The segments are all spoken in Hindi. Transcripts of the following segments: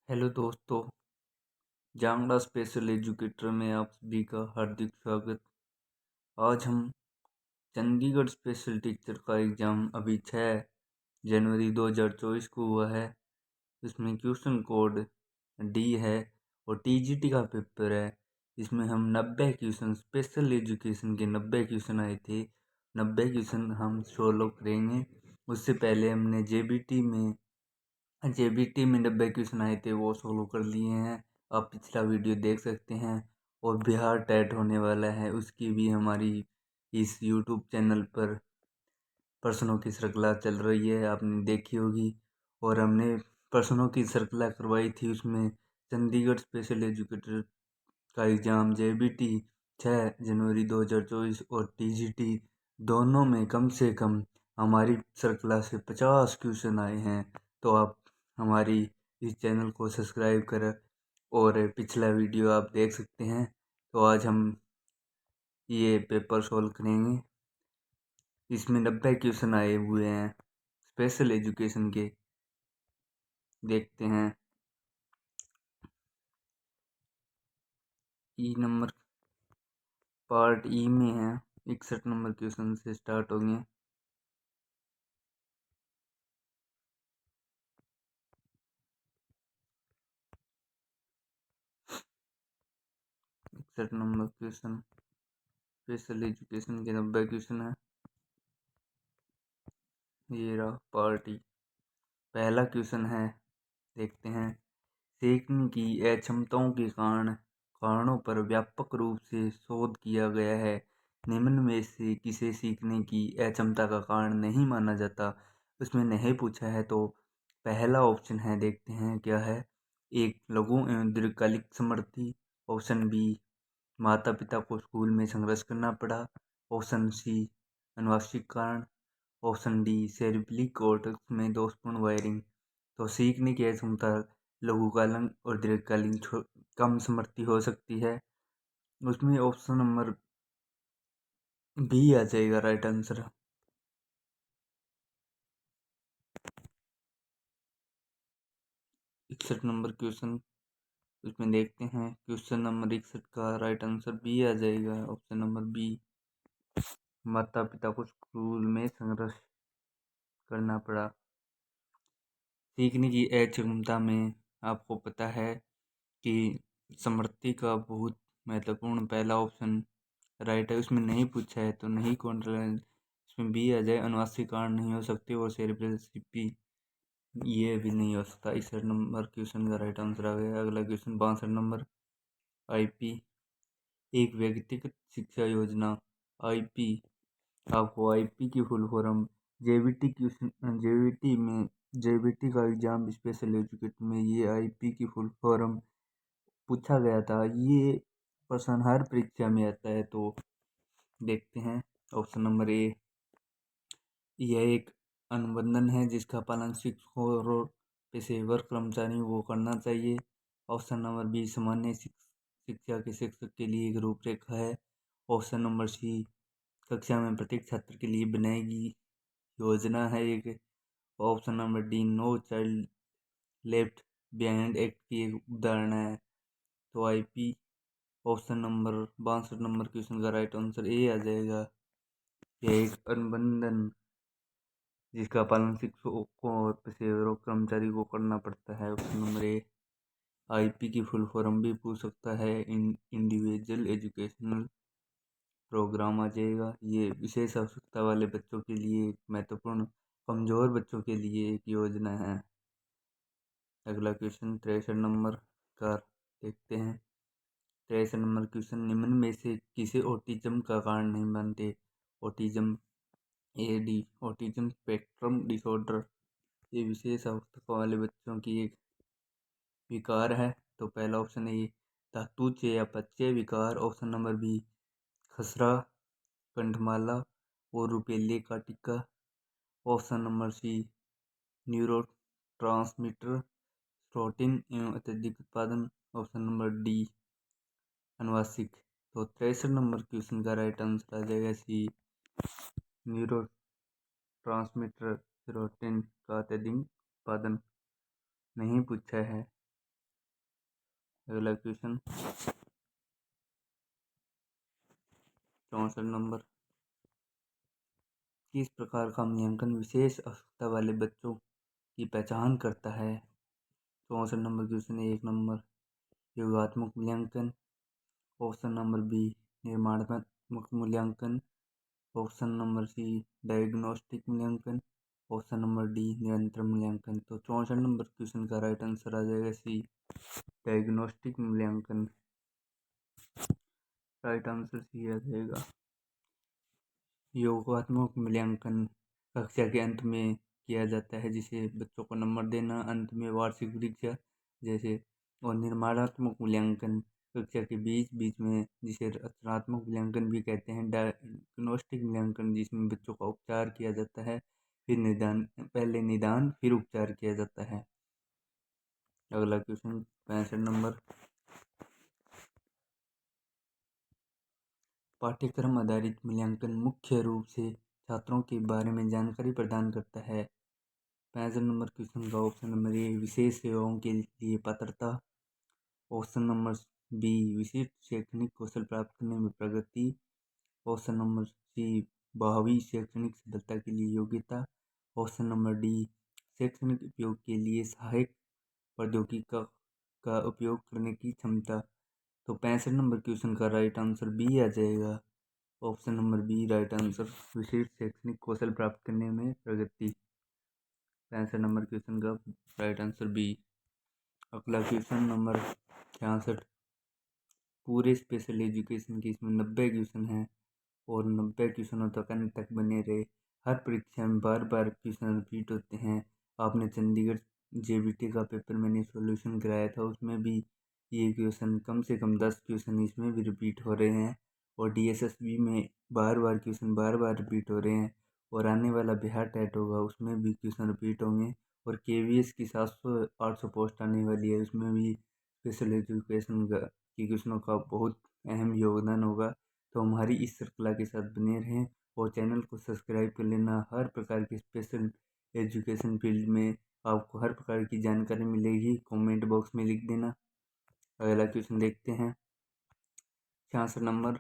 हेलो दोस्तों, जांगड़ा स्पेशल एजुकेटर में आप सभी का हार्दिक स्वागत। आज हम चंडीगढ़ स्पेशल टीचर का एग्ज़ाम अभी 6 जनवरी 2024 को हुआ है। इसमें क्वेश्चन कोड डी है और टीजीटी का पेपर है। इसमें हम 90 क्वेश्चन स्पेशल एजुकेशन के 90 क्वेश्चन आए थे। 90 क्वेश्चन हम सॉल्व करेंगे। उससे पहले हमने जेबीटी में 90 क्वेश्चन आए थे, वो सोल्व कर लिए हैं। आप पिछला वीडियो देख सकते हैं। और बिहार टेट होने वाला है, उसकी भी हमारी इस यूट्यूब चैनल पर प्रश्नों की श्रृंखला चल रही है, आपने देखी होगी। और हमने प्रश्नों की श्रृंखला करवाई थी, उसमें चंडीगढ़ स्पेशल एजुकेटर का एग्ज़ाम जेबीटी 6 जनवरी 2024 और टीजीटी दोनों में कम से कम हमारी श्रृंखला से 50 क्वेश्चन आए हैं। तो आप हमारी इस चैनल को सब्सक्राइब करें और पिछला वीडियो आप देख सकते हैं। तो आज हम ये पेपर सॉल्व करेंगे। इसमें 90 क्वेश्चन आए हुए हैं स्पेशल एजुकेशन के। देखते हैं। ई नंबर पार्ट ई में है, 61 नंबर क्वेश्चन से स्टार्ट होंगे। 61 नंबर क्वेश्चन स्पेशल एजुकेशन के 90 क्वेश्चन है। ये रहा पार्ट ई। पहला क्वेश्चन है, देखते हैं। सीखने की अक्षमताओं के कारणों पर व्यापक रूप से शोध किया गया है। निम्न में से किसे सीखने की अक्षमता का कारण नहीं माना जाता? उसमें नहीं पूछा है, तो पहला ऑप्शन है, देखते हैं क्या है। एक, लघु एवं दीर्घकालिक समृद्धि। ऑप्शन बी, माता पिता को स्कूल में संघर्ष करना पड़ा। ऑप्शन सी, अनुवांशिक कारण। ऑप्शन डी, सेरेब्रल कॉर्टेक्स में दोषपूर्ण वायरिंग। तो सीखने की क्षमता लघुकालीन और दीर्घकालीन कम समृद्धि हो सकती है। उसमें ऑप्शन नंबर बी आ जाएगा राइट आंसर। 61 नंबर क्वेश्चन, उसमें देखते हैं। क्वेश्चन नंबर 61 का राइट आंसर बी आ जाएगा, ऑप्शन नंबर बी। माता पिता को स्कूल में संघर्ष करना पड़ा। सीखने की अक्षमता में आपको पता है कि समृद्धि का बहुत महत्वपूर्ण पहला ऑप्शन राइट है। उसमें नहीं पूछा है, तो नहीं कॉन्ट्रोल। इसमें बी आ जाए, अनुवांशिक कारण नहीं हो सकते और सेरेब्रल सीपी ये भी नहीं हो सकता। 61 नंबर क्वेश्चन का राइट आंसर आ गया। अगला क्वेश्चन 62 नंबर। आईपी एक व्यक्तिगत शिक्षा योजना। आईपी, आपको आईपी की full form JBT question, JBT का एग्जाम स्पेशल एजुकेट में ये आईपी की फुल फॉर्म पूछा गया था। ये प्रश्न हर परीक्षा में आता है, तो देखते हैं। ऑप्शन नंबर ए, यह एक अनुबंधन है जिसका पालन शिक्षकों और पेशेवर कर्मचारियों को करना चाहिए। ऑप्शन नंबर बी, सामान्य शिक्षा के शिक्षक के लिए एक रूपरेखा है। ऑप्शन नंबर सी, कक्षा में प्रत्येक छात्र के लिए बनाएगी योजना है एक। Option number D, no child left behind act की एक उदाहरण है। तो आईपी ऑप्शन नंबर 62 नंबर क्वेश्चन का राइट आंसर ए आ जाएगा। यह एक अनुबंधन जिसका पालन शिक्षकों और पेशेवरों कर्मचारी को करना पड़ता है। ऑप्शन नंबर ए। आईपी की फुल फॉर्म भी पूछ सकता है, इंडिविजुअल एजुकेशनल प्रोग्राम आ जाएगा। ये विशेष आवश्यकता वाले बच्चों के लिए एक महत्वपूर्ण, कमजोर बच्चों के लिए एक योजना है। अगला क्वेश्चन 63 नंबर का देखते हैं। 63 नंबर क्वेश्चन, निम्न में से किसे ऑटिज्म का कारण नहीं मानते? Autism, AD, autism spectrum disorder, ये विशेष आवश्यकता वाले बच्चों की एक विकार है। तो पहला ऑप्शन है धातुचय या पचय विकार। ऑप्शन नंबर बी, खसरा, कंठमाला और रुपेले का टीका। Option number C, neurotransmitter protein एवं अत्यधिक उत्पादन। ऑप्शन नंबर डी, अनुवांशिक। तो 63 नंबर क्वेश्चन का राइट आंसर आ जाएगा सी, न्यूरो ट्रांसमीटर सेरोटोनिन का अत्यधिक उत्पादन। नहीं पूछा है। अगला क्वेश्चन 64 नंबर, किस प्रकार का मूल्यांकन विशेष आवश्यकता वाले बच्चों की पहचान करता है? 64 नंबर क्वेश्चन 1 नंबर, योगात्मक मूल्यांकन। ऑप्शन नंबर बी, निर्माणात्मक मूल्यांकन। ऑप्शन नंबर सी, डायग्नोस्टिक मूल्यांकन। ऑप्शन नंबर डी, निरंतर मूल्यांकन। तो 64 नंबर क्वेश्चन का राइट आंसर आ जाएगा सी, डायग्नोस्टिक मूल्यांकन। राइट आंसर सी आ जाएगा। योगात्मक मूल्यांकन कक्षा के अंत में किया जाता है, जिसे बच्चों को नंबर देना अंत में वार्षिक परीक्षा जैसे। और निर्माणात्मक मूल्यांकन कक्षा के बीच बीच में, जिसे रचनात्मक मूल्यांकन भी कहते हैं। डायग्नोस्टिक मूल्यांकन जिसमें बच्चों का उपचार किया जाता है, फिर निदान, पहले निदान फिर उपचार किया जाता है। अगला क्वेश्चन 65 नंबर, पाठ्यक्रम आधारित मूल्यांकन मुख्य रूप से छात्रों के बारे में जानकारी प्रदान करता है। 65 नंबर क्वेश्चन का ऑप्शन नंबर ए, विशेष सेवाओं के लिए पात्रता। ऑप्शन नंबर बी, विशिष्ट शैक्षणिक कौशल प्राप्त करने में प्रगति। ऑप्शन नंबर सी, भावी शैक्षणिक सफलता के लिए योग्यता। ऑप्शन नंबर डी, शैक्षणिक उपयोग के लिए सहायक प्रौद्योगिकी का उपयोग करने की क्षमता। तो 65 नंबर क्वेश्चन का राइट आंसर बी आ जाएगा। Option number B right answer, विशेष शैक्षणिक कौशल प्राप्त करने में प्रगति। 65 नंबर क्वेश्चन का राइट आंसर बी। अगला क्वेश्चन नंबर 66, पूरे स्पेशल एजुकेशन के इसमें 90 क्वेश्चन हैं और 90 क्वेश्चनों तक अंत तक बने रहे। हर परीक्षा में बार बार क्वेश्चन रिपीट होते हैं। आपने चंडीगढ़ जेबीटी का पेपर मैंने सॉल्यूशन कराया था, उसमें भी ये क्वेश्चन कम से कम 10 क्वेश्चन इसमें भी रिपीट हो रहे हैं। और DSSB में बार बार क्वेश्चन बार बार रिपीट हो रहे हैं। और आने वाला बिहार टेट होगा, उसमें भी क्वेश्चन रिपीट होंगे। और KVS की 700-800 पोस्ट आने वाली है, उसमें भी स्पेशल एजुकेशन की क्वेश्चनों का बहुत अहम योगदान होगा। तो हमारी इस श्रृंखला के साथ बने रहें और चैनल को सब्सक्राइब कर लेना। हर प्रकार के स्पेशल एजुकेशन फील्ड में आपको हर प्रकार की जानकारी मिलेगी, कमेंट बॉक्स में लिख देना। अगला क्वेश्चन देखते हैं 66 नंबर,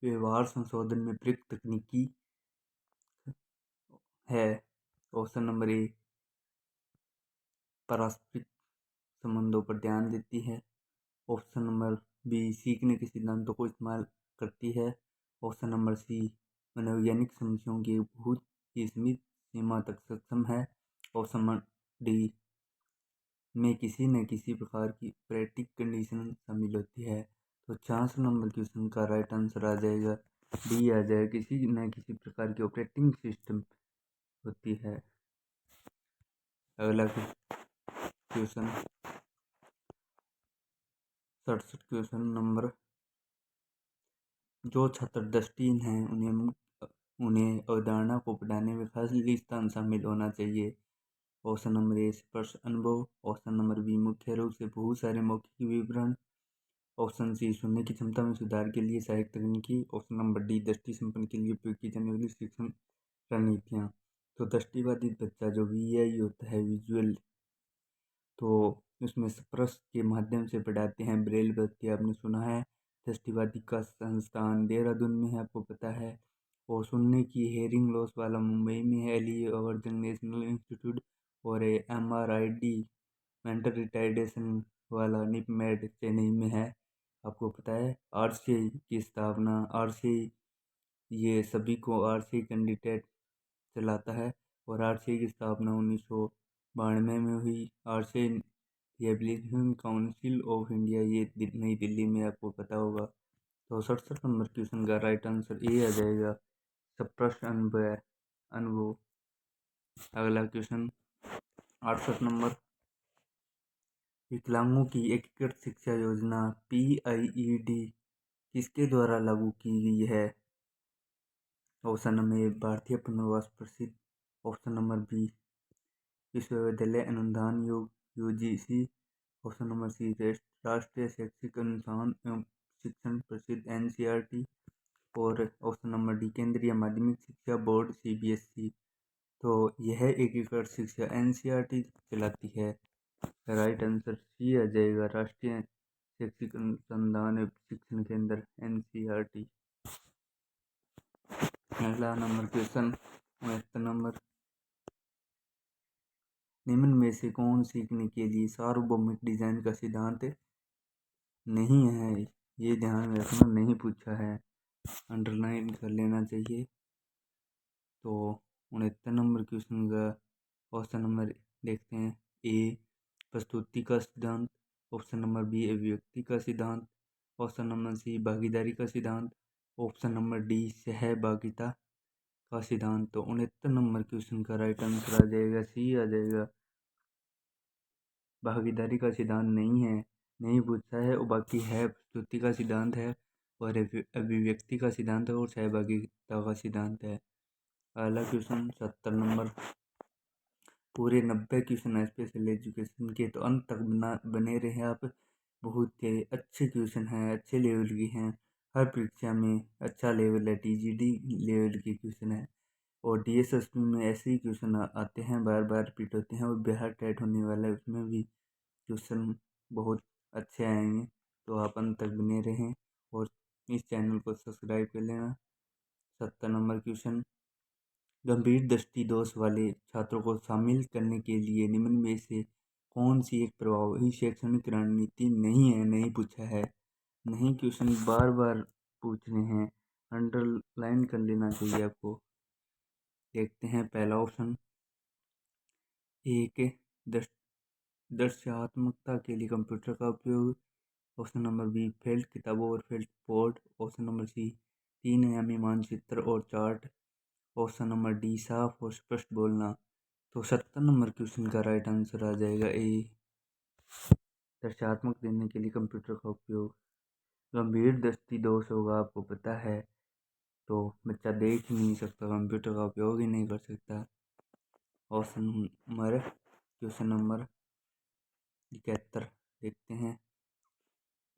व्यवहार संशोधन में प्रयुक्त तकनीकी है। ऑप्शन नंबर ए, पारस्परिक संबंधों पर ध्यान देती है। ऑप्शन नंबर बी, सीखने के सिद्धांतों को इस्तेमाल करती है। ऑप्शन नंबर सी, मनोवैज्ञानिक समस्याओं की बहुत ही सीमित सीमा तक सक्षम है। ऑप्शन नंबर डी, में किसी न किसी प्रकार की ऑपरेटिंग कंडीशन शामिल होती है। तो 66 नंबर क्वेश्चन का राइट आंसर आ जाएगा डी आ जाएगा, किसी न किसी प्रकार की ऑपरेटिंग सिस्टम होती है। अगला क्वेश्चन 67 क्वेश्चन नंबर, जो छात्र दृष्टिहीन हैं उन्हें अवधारणा को पढ़ाने में खालिस्तान शामिल होना चाहिए। ऑप्शन नंबर ए, स्पर्श अनुभव। ऑप्शन नंबर बी, मुख्य रूप से बहुत सारे मौखिक विवरण। ऑप्शन सी, सुनने की क्षमता में सुधार के लिए सहायक तकनीकी। ऑप्शन नंबर डी, दृष्टि संपन्न के लिए उपयोग की जाने वाली शिक्षण रणनीतियाँ। तो दृष्टिबाधित बच्चा जो VI होता है, विजुअल, तो उसमें स्पर्श के माध्यम से पढ़ाते हैं। ब्रेल बत्ती आपने सुना है, दृष्टिबाधित का संस्थान देहरादून में है, आपको पता है। और सुनने की हेयरिंग लॉस वाला मुंबई में है, एलिवर्धन नेशनल इंस्टीट्यूट। और MRID मेंटल रिटार्डेशन वाला निपमेड चेन्नई में है, आपको पता है। RCI की स्थापना, RCI ये सभी को RCI कैंडिडेट चलाता है। और RCI की स्थापना 1992 में हुई। RCI rehabilitation council of India, ये नई दिल्ली में, आपको पता होगा। तो 67 नंबर क्वेश्चन का राइट आंसर ए आ जाएगा, स्पर्श अनुभव। अगला क्वेश्चन 68 नंबर, विकलांगों की एकीकृत शिक्षा योजना PIED किसके द्वारा लागू की गई है? ऑप्शन नंबर ए, भारतीय पुनर्वास परिषद। ऑप्शन नंबर बी, विश्वविद्यालय अनुदान UGC। ऑप्शन नंबर सी, राष्ट्रीय शैक्षिक अनुसंधान एवं शिक्षण परिषद NCERT। और ऑप्शन नंबर डी, केंद्रीय माध्यमिक शिक्षा बोर्ड CBSE। तो यह एकीकृत शिक्षा NCERT चलाती है। राइट आंसर सी आ जाएगा, राष्ट्रीय शैक्षिक अनुसंधान एवं शिक्षण केंद्र NCERT। अगला नंबर क्वेश्चन 69 नंबर, निम्न में से कौन सीखने के लिए सार्वभौमिक डिजाइन का सिद्धांत नहीं है? ये ध्यान में रखना, नहीं पूछा है, अंडरलाइन कर लेना चाहिए। तो 69 नंबर क्वेश्चन का ऑप्शन नंबर देखते हैं। ए प्रस्तुति का सिद्धांत, ऑप्शन नंबर बी अभिव्यक्ति का सिद्धांत, ऑप्शन नंबर सी भागीदारी का सिद्धांत, ऑप्शन नंबर डी सहभागिता का सिद्धांत। तो 69 नंबर क्वेश्चन का राइट आंसर आ जाएगा सी आ जाएगा, भागीदारी का सिद्धांत नहीं है, नहीं पूछा है। और बाकी है प्रस्तुति का सिद्धांत है, और अभिव्यक्ति का सिद्धांत है, और सहभागिता का सिद्धांत है। अगला क्वेश्चन 70 नंबर, पूरे 90 क्वेश्चन है स्पेशल एजुकेशन के, तो अंत तक बने रहे आप। बहुत ही अच्छे क्वेश्चन हैं, अच्छे लेवल की हैं, हर परीक्षा में अच्छा लेवल है, TGT लेवल के क्वेश्चन है। और DSSP में ऐसे ही क्वेश्चन आते हैं, बार बार रिपीट होते हैं। और बिहार टेट होने वाला है, उसमें भी क्वेश्चन बहुत अच्छे आएंगे। तो आप अंत तक बने रहें और इस चैनल को सब्सक्राइब कर लेना। 70 नंबर क्वेश्चन, गंभीर दृष्टि दोष वाले छात्रों को शामिल करने के लिए निम्न में से कौन सी एक प्रभावी शैक्षणिक रणनीति नहीं है? नहीं पूछा है, नहीं क्वेश्चन बार बार पूछ रहे हैं, अंडरलाइन कर लेना चाहिए आपको। देखते हैं पहला ऑप्शन, एक दृश्यात्मकता के लिए कंप्यूटर का उपयोग, ऑप्शन नंबर बी फेल्ड किताबों और felt board, option number C 3 आयामी मानचित्र और चार्ट, ऑप्शन नंबर डी साफ और स्पष्ट बोलना। तो 70 नंबर क्वेश्चन का राइट आंसर आ जाएगा ए, दृश्यात्मक देने के लिए कंप्यूटर का उपयोग। गंभीर दृष्टि दोष होगा, आपको पता है, तो बच्चा देख ही नहीं सकता, कंप्यूटर का उपयोग ही नहीं कर सकता। ऑप्शन नंबर क्वेश्चन नंबर 71 देखते हैं,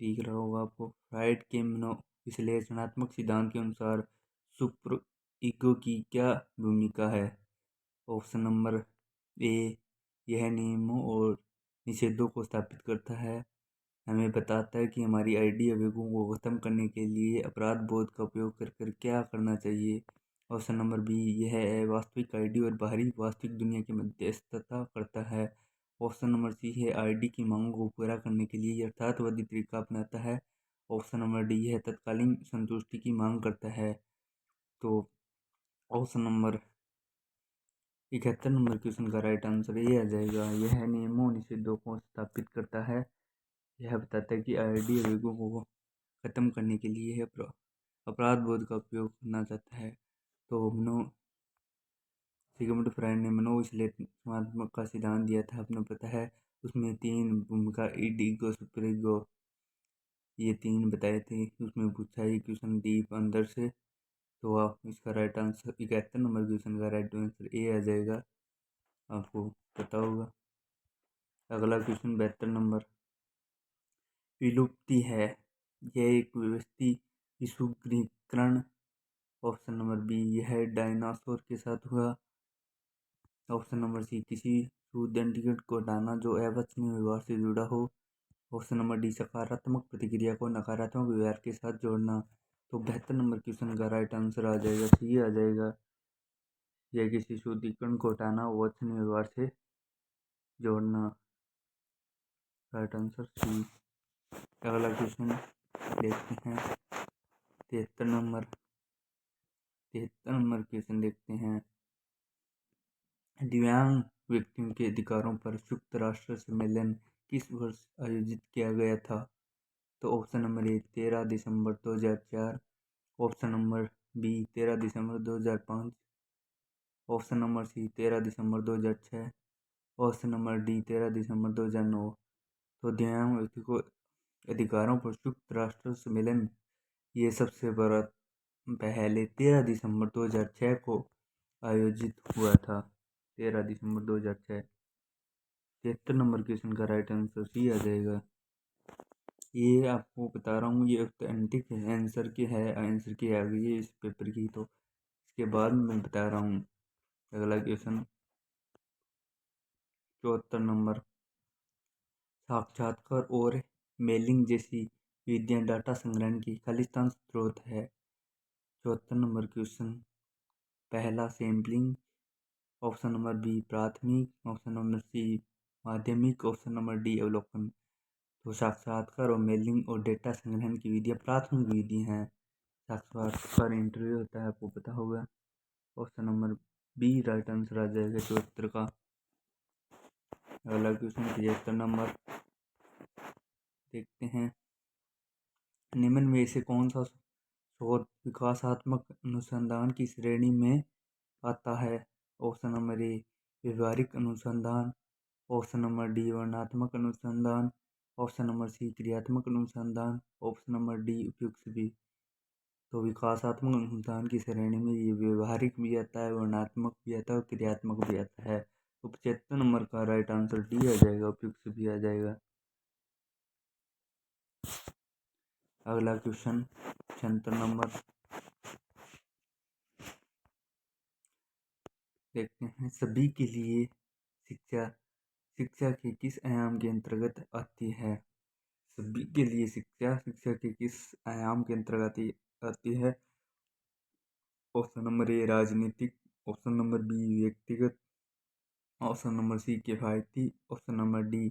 ठीक रहा होगा आपको। फ्राइड के विश्लेषणात्मक सिद्धांत के अनुसार सुपर ईगो की क्या भूमिका है? ऑप्शन नंबर ए, यह नियमों और निषेधों को स्थापित करता है, हमें बताता है कि हमारी आइडिया आवेगों को खत्म करने के लिए अपराध बोध का उपयोग कर कर क्या करना चाहिए। ऑप्शन नंबर बी, यह वास्तविक आईडी और बाहरी वास्तविक दुनिया की मध्यस्थता करता है। ऑप्शन नंबर सी है आईडी की मांगों को पूरा करने के लिए यथार्थवादी तरीका अपनाता है। ऑप्शन नंबर डी है तत्कालीन संतुष्टि की मांग करता है। तो ऑप्शन नंबर 71 नंबर क्वेश्चन का राइट आंसर ये आ जाएगा, यह नियमों निषेधों को स्थापित करता है, यह बताता है कि आईडी आवेगों को खत्म करने के लिए अपराध बोध का उपयोग करना चाहता है। तो सिगमंड फ्राइड ने मनोविश्लेषणात्मक का सिद्धांत दिया था, आपने पता है, उसमें 3 भूमिका इड ईगो सुपर ईगो ये 3 बताए थे। उसमें पूछा है क्वेश्चन डीप अंदर से। तो आप इसका राइट आंसर 71 नंबर क्वेश्चन का राइट आंसर ए आ जाएगा, आपको पता होगा। अगला क्वेश्चन 72 नंबर, विलुप्ति है यह एक व्यवस्थित विसुग्रीकरण, ऑप्शन नंबर बी यह डायनासोर के साथ हुआ, ऑप्शन नंबर सी किसी सुदृढ़ीकरण को हटाना जो अवांछनीय व्यवहार से जुड़ा हो, ऑप्शन नंबर डी सकारात्मक प्रतिक्रिया को नकारात्मक व्यवहार के साथ जोड़ना। तो 72 नंबर क्वेश्चन का राइट आंसर आ जाएगा सी आ जाएगा, यह किसी शुद्धिकरण को हटाना अवांछनीय व्यवहार से जोड़ना, राइट आंसर सी। अगला क्वेश्चन देखते हैं 73 नंबर क्वेश्चन देखते हैं, दिव्यांग व्यक्तियों के अधिकारों पर संयुक्त राष्ट्र सम्मेलन किस वर्ष आयोजित किया गया था? तो ऑप्शन नंबर ए 13 दिसंबर 2004, ऑप्शन नंबर बी 13 दिसंबर 2005, ऑप्शन नंबर सी 13 दिसंबर 2006, ऑप्शन नंबर डी 13 दिसंबर 2009। तो दिव्यांग व्यक्ति को अधिकारों पर संयुक्त राष्ट्र सम्मेलन ये सबसे बड़ा पहले 13 दिसंबर 2006 को आयोजित हुआ था, 13 दिसंबर 2006। 73 नंबर क्वेश्चन का राइट आंसर सी आ जाएगा। ये आपको बता रहा हूँ, ये ऑथेंटिक आंसर की है, आंसर की आ गई है इस पेपर की, तो इसके बाद मैं बता रहा हूँ। अगला क्वेश्चन 74 नंबर, साक्षात्कार और मेलिंग जैसी विधियाँ डाटा संग्रहण की खालिस्तान स्रोत है। 74 नंबर क्वेश्चन, पहला सैम्पलिंग, ऑप्शन नंबर बी प्राथमिक, ऑप्शन नंबर सी माध्यमिक, ऑप्शन नंबर डी अवलोकन। तो साक्षात्कार और मेलिंग और डेटा संग्रहण की विधियाँ प्राथमिक विधि हैं। साक्षात्कार इंटरव्यू होता है, आपको पता होगा। Option number B right answer आ जाएगा 74 का। अगला क्वेश्चन 75 नंबर देखते हैं। निम्न में से कौन सा शोध विकासात्मक अनुसंधान की श्रेणी में आता है? ऑप्शन नंबर ए व्यवहारिक अनुसंधान, ऑप्शन नंबर डी वर्णनात्मक अनुसंधान, ऑप्शन नंबर सी क्रियात्मक अनुसंधान, ऑप्शन नंबर डी उपयुक्त सभी। तो विकासात्मक अनुसंधान की श्रेणी में ये व्यवहारिक भी आता है, वर्णनात्मक भी आता है और क्रियात्मक भी आता है। तो 75 नंबर का राइट आंसर डी आ जाएगा, उपयुक्त सभी आ जाएगा। अगला क्वेश्चन 76 नंबर देखते हैं। सभी के लिए शिक्षा शिक्षा के किस आयाम के अंतर्गत आती है? सभी के लिए शिक्षा शिक्षा के किस आयाम के अंतर्गत आती है? ऑप्शन नंबर ए राजनीतिक, ऑप्शन नंबर बी व्यक्तिगत, ऑप्शन नंबर सी किफायती, ऑप्शन नंबर डी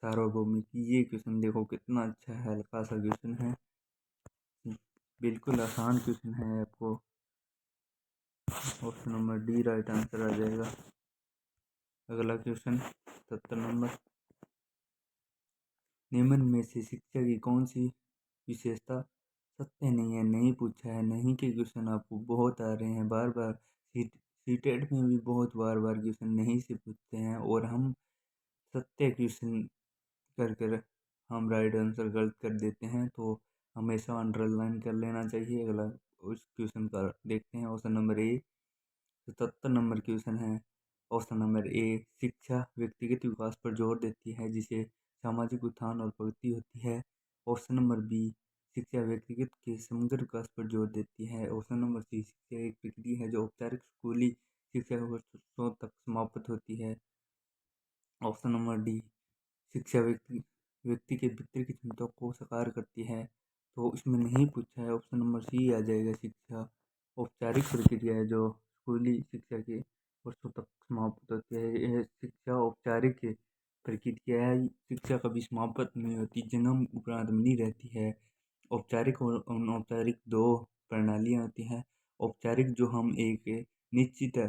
सार्वभौमिक। ये क्वेश्चन देखो कितना अच्छा है, हल्का सा क्वेश्चन है, बिल्कुल आसान क्वेश्चन है। आपको option number D right answer आ जाएगा। अगला क्वेश्चन 70 नंबर, निम्न में से शिक्षा की कौन सी विशेषता सत्य नहीं है? नहीं पूछा है, नहीं के क्वेश्चन आपको बहुत आ रहे हैं बार बार। सीटेट में भी बहुत बार बार क्वेश्चन नहीं से पूछते हैं और हम सत्य क्वेश्चन कर कर हम राइट आंसर गलत कर देते हैं। तो हमेशा अंडरलाइन कर लेना चाहिए। अगला उस क्वेश्चन का देखते हैं। ऑप्शन नंबर ए 77 नंबर क्वेश्चन है। ऑप्शन नंबर ए शिक्षा व्यक्तिगत विकास पर जोर देती है जिसे सामाजिक उत्थान और प्रगति होती है। ऑप्शन नंबर बी शिक्षा व्यक्तिगत के समग्र विकास पर जोर देती है। ऑप्शन नंबर सी शिक्षा एक प्रक्रिया है जो औपचारिक स्कूली शिक्षा वर्षों तक समाप्त होती है। ऑप्शन नंबर डी शिक्षा व्यक्ति के भीतर की क्षमता को साकार करती है। तो इसमें नहीं पूछा है, ऑप्शन नंबर सी आ जाएगा। शिक्षा औपचारिक प्रक्रिया है जो स्कूली शिक्षा के वर्षों तक समाप्त होती है। यह शिक्षा औपचारिक प्रक्रिया है, शिक्षा कभी समाप्त नहीं होती, जन्म उपरांत बनी रहती है। औपचारिक और अनौपचारिक दो प्रणालियाँ होती हैं। औपचारिक जो हम एक निश्चित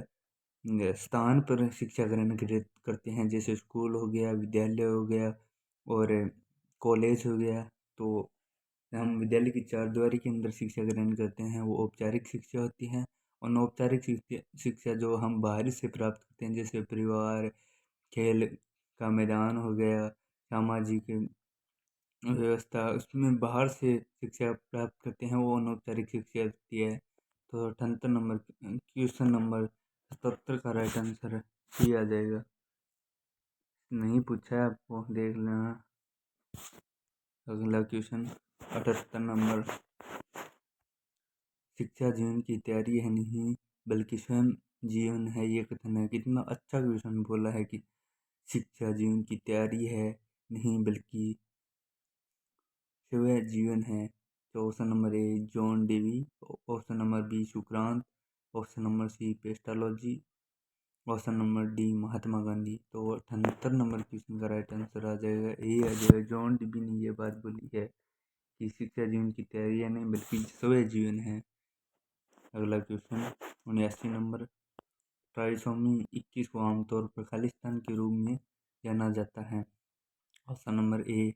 स्थान पर शिक्षा ग्रहण करते हैं, जैसे स्कूल हो गया, विद्यालय हो गया और कॉलेज हो गया। तो हम विद्यालय की चारदीवारी के अंदर शिक्षा ग्रहण करते हैं, वो औपचारिक शिक्षा होती है। और अनौपचारिक शिक्षा जो हम बाहर से प्राप्त करते हैं, जैसे परिवार, खेल का मैदान हो गया, सामाजिक व्यवस्था, उसमें बाहर से शिक्षा प्राप्त करते हैं, वो अनौपचारिक शिक्षा होती है। तो 78 नंबर क्वेश्चन नंबर 77 का राइट आंसर सी आ जाएगा। नहीं पूछा है, आपको देख लेना। अगला क्वेश्चन 78 नंबर, शिक्षा जीवन की तैयारी है नहीं बल्कि स्वयं जीवन है, ये कथन है। कितना अच्छा क्वेश्चन बोला है कि शिक्षा जीवन की तैयारी है नहीं बल्कि स्वयं जीवन है। तो option number A John Dewey, option number B सुक्रांत, option number C Pestalozzi, option number D Mahatma Gandhi. तो 78 नंबर क्वेश्चन का राइट आंसर आ जाएगा ए आ जाएगा। जॉन डेवी ने ये बात बोली है कि शिक्षा जीवन की तैयारी नहीं बल्कि स्वयं जीवन है। अगला क्वेश्चन 79 नंबर, ट्राइसोमी 21 को आमतौर पर खालिस्तान के रूप में जाना जाता है। ऑप्शन नंबर ए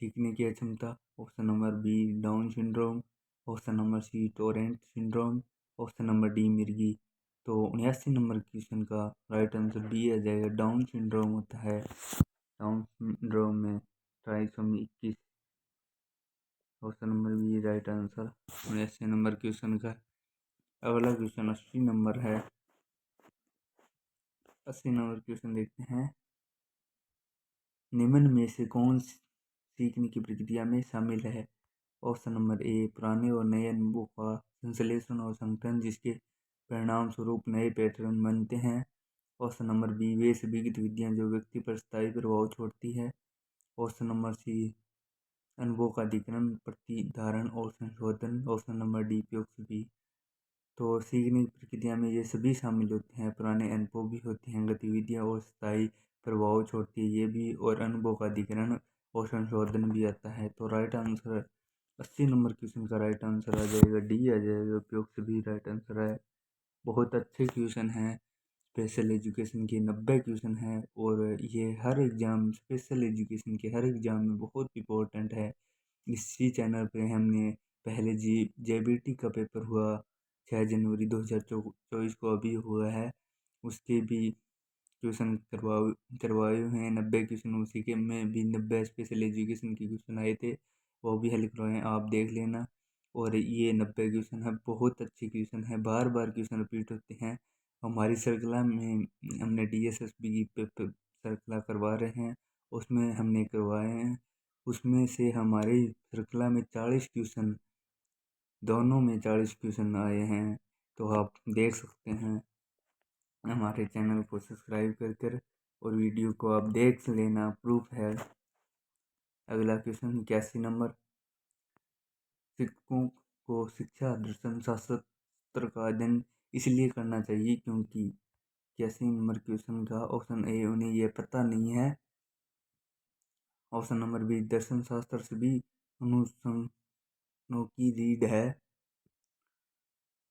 सीखने की अक्षमता, option number B Down syndrome, option number C Tourette syndrome, option number D मिर्गी। तो 79 नंबर क्वेश्चन का राइट आंसर बी आ जाएगा, डाउन सिंड्रोम होता है। डाउन सिंड्रोम में trisomy 21, option number B right answer 79 number question का। अगला क्वेश्चन 80 नंबर है। 80 नंबर क्वेश्चन देखते हैं। निम्न में से कौन सीखने की प्रक्रिया में शामिल है? ऑप्शन नंबर ए पुराने और नए अनुभवों का संश्लेषण और संगठन जिसके परिणाम स्वरूप नए पैटर्न बनते हैं। ऑप्शन नंबर बी वे सभी गतिविधियाँ जो व्यक्ति पर स्थायी प्रभाव छोड़ती है। ऑप्शन नंबर सी अनुभवों का अधिग्रहण, प्रतिधारण और संशोधन। ऑप्शन नंबर डी उपयुक्त भी। तो सीखने की प्रक्रिया में ये सभी शामिल होते हैं। पुराने अनुभव भी होते हैं, गतिविधियाँ और स्थायी प्रभाव छोड़ती है ये भी, और अनुभव का अधिग्रहण और संशोधन भी आता है। तो राइट आंसर 80 नंबर क्वेश्चन का राइट आंसर आ जाएगा डी आ जाएगा, उपयुक्त भी राइट आंसर है। बहुत अच्छे क्वेश्चन हैं। स्पेशल एजुकेशन के 90 क्वेश्चन हैं, और ये हर एग्ज़ाम, स्पेशल एजुकेशन के हर एग्ज़ाम में बहुत इंपॉर्टेंट है। इसी चैनल पे हमने पहले जेबीटी का पेपर हुआ 6 जनवरी 2024 को अभी हुआ है, उसके भी क्वेश्चन करवाए हुए हैं। 90 क्वेश्चन उसी के में भी 90 स्पेशल एजुकेशन के क्वेश्चन आए थे, वो भी हल करवाए हैं, आप देख लेना। और ये 90 क्वेश्चन है, बहुत अच्छे क्वेश्चन है, बार बार क्वेश्चन रिपीट होते हैं। हमारी श्रृंखला में हमने DSSB की पेपर श्रृंखला करवा रहे हैं, उसमें हमने करवाए हैं। उसमें से हमारी श्रृंखला में 40 क्वेश्चन, दोनों में 40 क्वेश्चन आए हैं। तो आप देख सकते हैं, हमारे चैनल को सब्सक्राइब कर और वीडियो को आप देख लेना, प्रूफ है। अगला क्वेश्चन 81 नंबर। शिक्षकों को शिक्षा दर्शन शास्त्र का अध्ययन इसलिए करना चाहिए क्योंकि। 81 नंबर क्वेश्चन का ऑप्शन ए, उन्हें यह पता नहीं है। ऑप्शन नंबर बी, दर्शन शास्त्र से भी अनुसंधानों की रीढ़ है।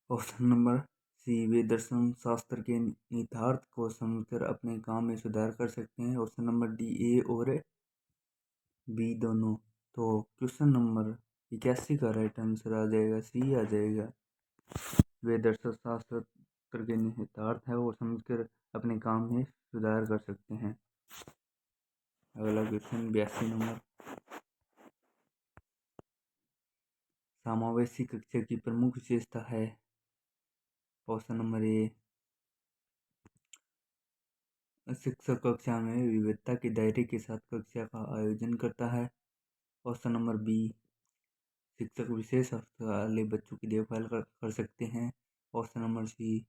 ऑप्शन नंबर सी, वे दर्शन शास्त्र के निहितार्थ को समझकर अपने काम में सुधार कर सकते हैं। ऑप्शन नंबर डी, ए और बी दोनों। तो क्वेश्चन नंबर 81 का राइट आंसर आ जाएगा सी आ जाएगा। वे दर्शन शास्त्र के निहितार्थ है और समझकर अपने काम में सुधार कर सकते हैं। अगला क्वेश्चन 82 नंबर। समावेशी कक्षा की प्रमुख विशेषता है। ऑप्शन नंबर ए, शिक्षक कक्षा में विविधता के दायरे के साथ कक्षा का आयोजन करता है। ऑप्शन नंबर बी, शिक्षक विशेष आवश्यकता वाले बच्चों की देखभाल कर सकते हैं। ऑप्शन नंबर सी,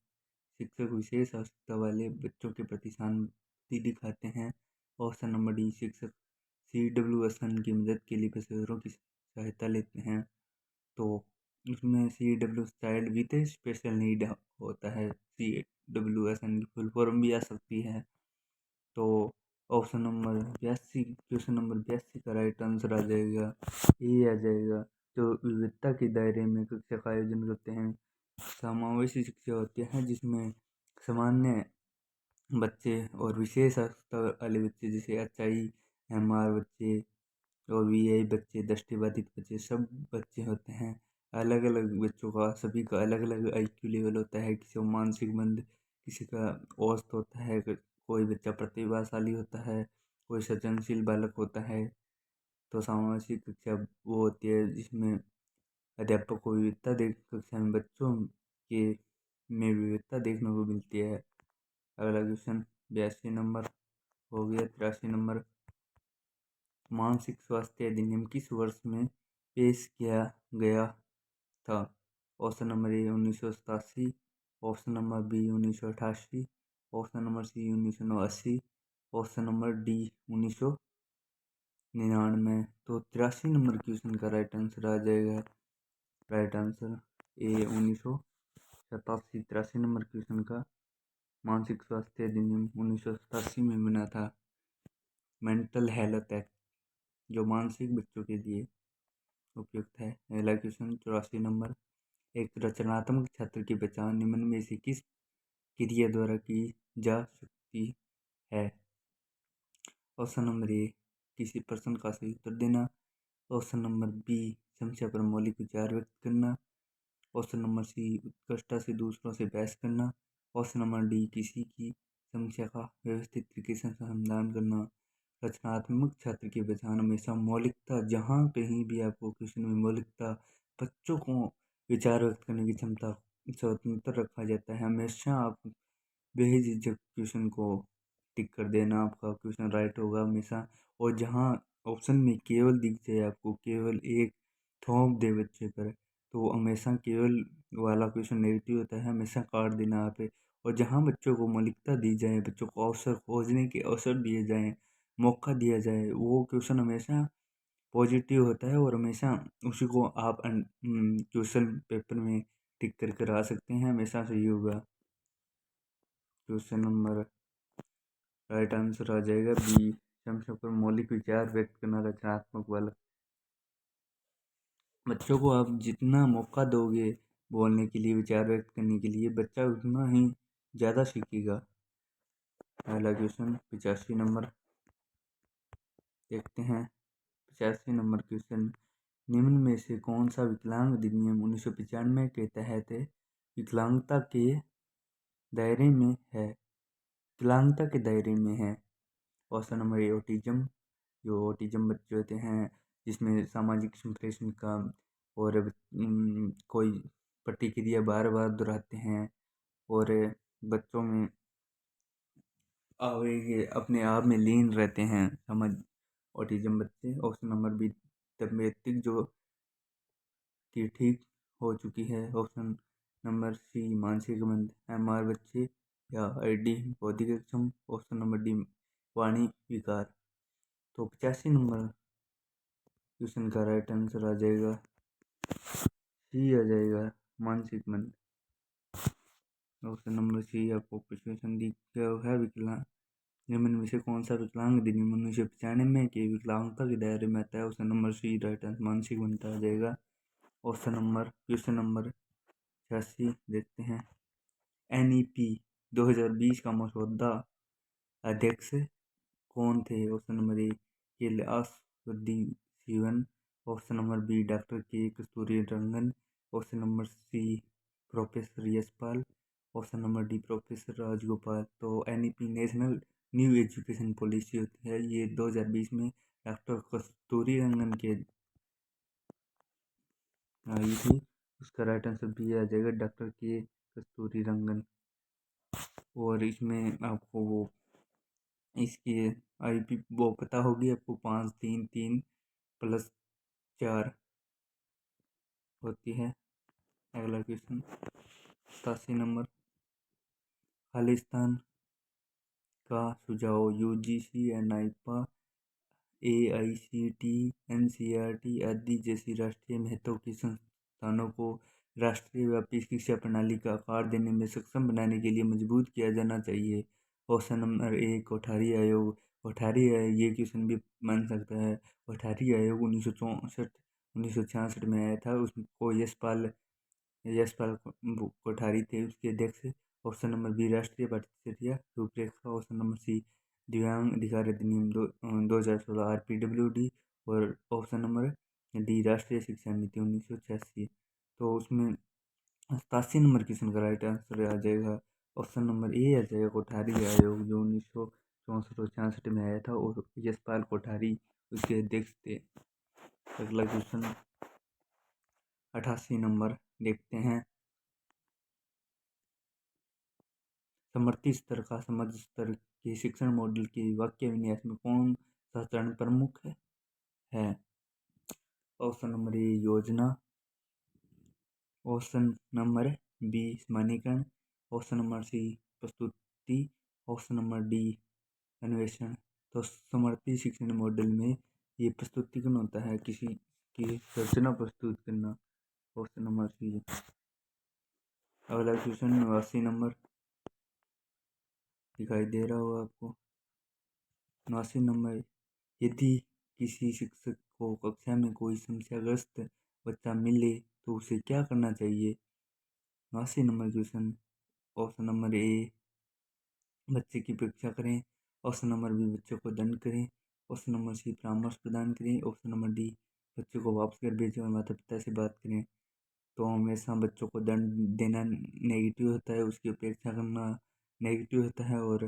शिक्षक विशेष आवश्यकता वाले बच्चों के प्रति सहानुभूति दिखाते हैं। ऑप्शन नंबर डी, शिक्षक CWSN की मदद के लिए पेशेवरों की सहायता लेते हैं। तो उसमें CW child with special need होता है, CWSN की फुल फॉर्म भी आ सकती है। तो ऑप्शन नंबर 82, क्वेश्चन नंबर 82 का राइट आंसर आ जाएगा ए आ जाएगा। जो विविधता के दायरे में कक्षा का आयोजन करते हैं। समावेशी शिक्षा होती है जिसमें सामान्य बच्चे और विशेष आवश्यकता वाले बच्चे, जैसे HIMR बच्चे और VI बच्चे, दृष्टिबाधित बच्चे, सब बच्चे होते हैं। अलग अलग बच्चों का, सभी का अलग अलग IQ लेवल होता है। किसी को मानसिक मंद, किसी का औसत होता है, कोई बच्चा प्रतिभाशाली होता है, कोई सृजनशील बालक होता है। तो सामाजिक शिक्षा वो होती है जिसमें अध्यापक को विविधता देख, कक्षा में बच्चों के में विविधता देखने को मिलती है। अगला क्वेश्चन 82 नंबर हो गया। 83 नंबर। मानसिक स्वास्थ्य अधिनियम किस वर्ष में पेश किया गया था। Option number A 1987, option number B 1988, option number C 1989, option number D 1999। तो 83 नंबर क्वेश्चन का राइट आंसर आ जाएगा, right answer A 1987। 83 number question का मानसिक स्वास्थ्य अधिनियम 1987 में बना था। मेंटल हेल्थ एक्ट, जो मानसिक बच्चों के लिए उपयुक्त है। अगला क्वेश्चन 84 नंबर। एक रचनात्मक छात्र की पहचान निम्न में से किस क्रिया द्वारा की जा सकती है। ऑप्शन नंबर ए, किसी प्रश्न का सही उत्तर देना। ऑप्शन नंबर बी, समस्या पर मौलिक विचार व्यक्त करना। ऑप्शन नंबर सी, उत्कृष्टता से दूसरों से बहस करना। ऑप्शन नंबर डी, किसी की समस्या का व्यवस्थित तरीके से समाधान करना। रचनात्मक छात्र की पहचान हमेशा मौलिकता, जहाँ कहीं भी आपको क्वेश्चन में मौलिकता, बच्चों को विचार व्यक्त करने की क्षमता स्वतंत्र रखा जाता है। हमेशा आप बेझिझक क्वेश्चन को टिक कर देना, आपका क्वेश्चन राइट होगा हमेशा। और जहाँ ऑप्शन में केवल दिख जाए, आपको केवल एक थोप दे बच्चे पर, तो हमेशा केवल वाला क्वेश्चन नेगेटिव होता है, हमेशा काट देना यहाँ पे। और जहाँ बच्चों को मौलिकता दी जाए, बच्चों को अवसर खोजने के अवसर दिए जाएँ, मौका दिया जाए, वो क्वेश्चन हमेशा पॉजिटिव होता है और हमेशा उसी को आप क्वेश्चन पेपर में टिक करके ला सकते हैं, हमेशा सही होगा। क्वेश्चन नंबर राइट आंसर आ जाएगा बी, समस्या पर मौलिक विचार व्यक्त करना रचनात्मक बल। बच्चों को आप जितना मौका दोगे बोलने के लिए, विचार व्यक्त करने के लिए, बच्चा उतना ही ज़्यादा सीखेगा। पहला क्वेश्चन 85 नंबर देखते हैं। 85 नंबर क्वेश्चन, निम्न में से कौन सा विकलांग अधिनियम 1995 के तहत विकलांगता के दायरे में है? विकलांगता के दायरे में है। ऑप्शन नंबर ए ऑटिज्म, जो ऑटिज्म बच्चे होते हैं जिसमें सामाजिक संप्रेषण का और कोई प्रतिक्रिया बार बार दोहराते हैं और बच्चों में आवेग अपने आप में लीन रहते हैं समझ ऑटिज्म बच्चे। ऑप्शन नंबर बी तबियतिक जो कि ठीक हो चुकी है। ऑप्शन नंबर सी मानसिक मंद एमआर बच्चे या आईडी बौद्धिक अक्षम। ऑप्शन नंबर डी वाणी विकार। तो 85 नंबर क्वेश्चन का राइट आंसर आ जाएगा सी आ जाएगा मानसिक मंद। ऑप्शन नंबर सी आपको क्वेश्चन दिख गया है। विकलांग निम्न में से कौन सा विकलांग अधिनियम 1995 के विकलांगता के दायरे में आता है? Option number C right answer मानसिक मंद आ जाएगा। ऑप्शन नंबर क्वेश्चन नंबर 86 देखते हैं। NEP 2020 का मसौदा अध्यक्ष कौन थे? ऑप्शन नंबर ए कैलाशवुद्दीन। Option number B doctor K Kasturirangan. Option number C professor Yashpal. Option number D professor Rajagopal. तो NEP national new education policy होती है, ये 2020 में डॉक्टर कस्तूरीरंगन के आई थी। उसका राइट आंसर बी आ जाएगा डॉक्टर के कस्तूरीरंगन। और इसमें आपको वो इसकी IP वो पता होगी आपको 5 3 3 + 4 होती है। अगला क्वेश्चन 87 नंबर, खालिस्तान का सुझाव UGC NIPA AICTE NCERT आदि जैसी राष्ट्रीय महत्व की संस्थानों को राष्ट्रीय व्यापी शिक्षा प्रणाली का आकार देने में सक्षम बनाने के लिए मजबूत किया जाना चाहिए। ऑप्शन नंबर ए कोठारी आयोग। कोठारी आयोग ये क्वेश्चन भी बन सकता है। कोठारी आयोग 1966 में आया था, उसको यशपाल कोठारी थे उसके अध्यक्ष। ऑप्शन नंबर बी राष्ट्रीय पाठ्यचर्या रूपरेखा। ऑप्शन नंबर सी दिव्यांग अधिकार अधिनियम 2016 RPWD। और ऑप्शन नंबर डी राष्ट्रीय शिक्षा नीति 1986। तो उसमें 87 नंबर क्वेश्चन का राइट आंसर आ जाएगा ऑप्शन नंबर ए आ जाएगा कोठारी आयोग, जो 1964 में आया था और यशपाल कोठारी उसके अध्यक्ष थे। अगला क्वेश्चन 88 नंबर देखते हैं। समर्थी स्तर का समझ स्तर के शिक्षण मॉडल के वाक्य विन्यास में कौन सा चरण प्रमुख है? ऑप्शन नंबर ए योजना। ऑप्शन नंबर बी समानीकरण। ऑप्शन नंबर सी प्रस्तुति। ऑप्शन नंबर डी अन्वेषण। तो समर्थी शिक्षण मॉडल में ये प्रस्तुतिकरण होता है, किसी की रचना प्रस्तुत करना। Option number C. अगला क्वेश्चन 89 नंबर दिखाई दे रहा होगा आपको। 89 नंबर, यदि किसी शिक्षक को कक्षा में कोई समस्याग्रस्त बच्चा मिले तो उसे क्या करना चाहिए? 89 नंबर क्वेश्चन। ऑप्शन नंबर ए बच्चे की परीक्षा करें। ऑप्शन नंबर बी बच्चे को दंड करें। ऑप्शन नंबर सी परामर्श प्रदान करें। ऑप्शन नंबर डी बच्चे को वापस घर भेजें और माता पिता से बात करें। तो हमेशा बच्चों को दंड देना नेगेटिव होता है, उसकी अपेक्षा करना नेगेटिव होता है। और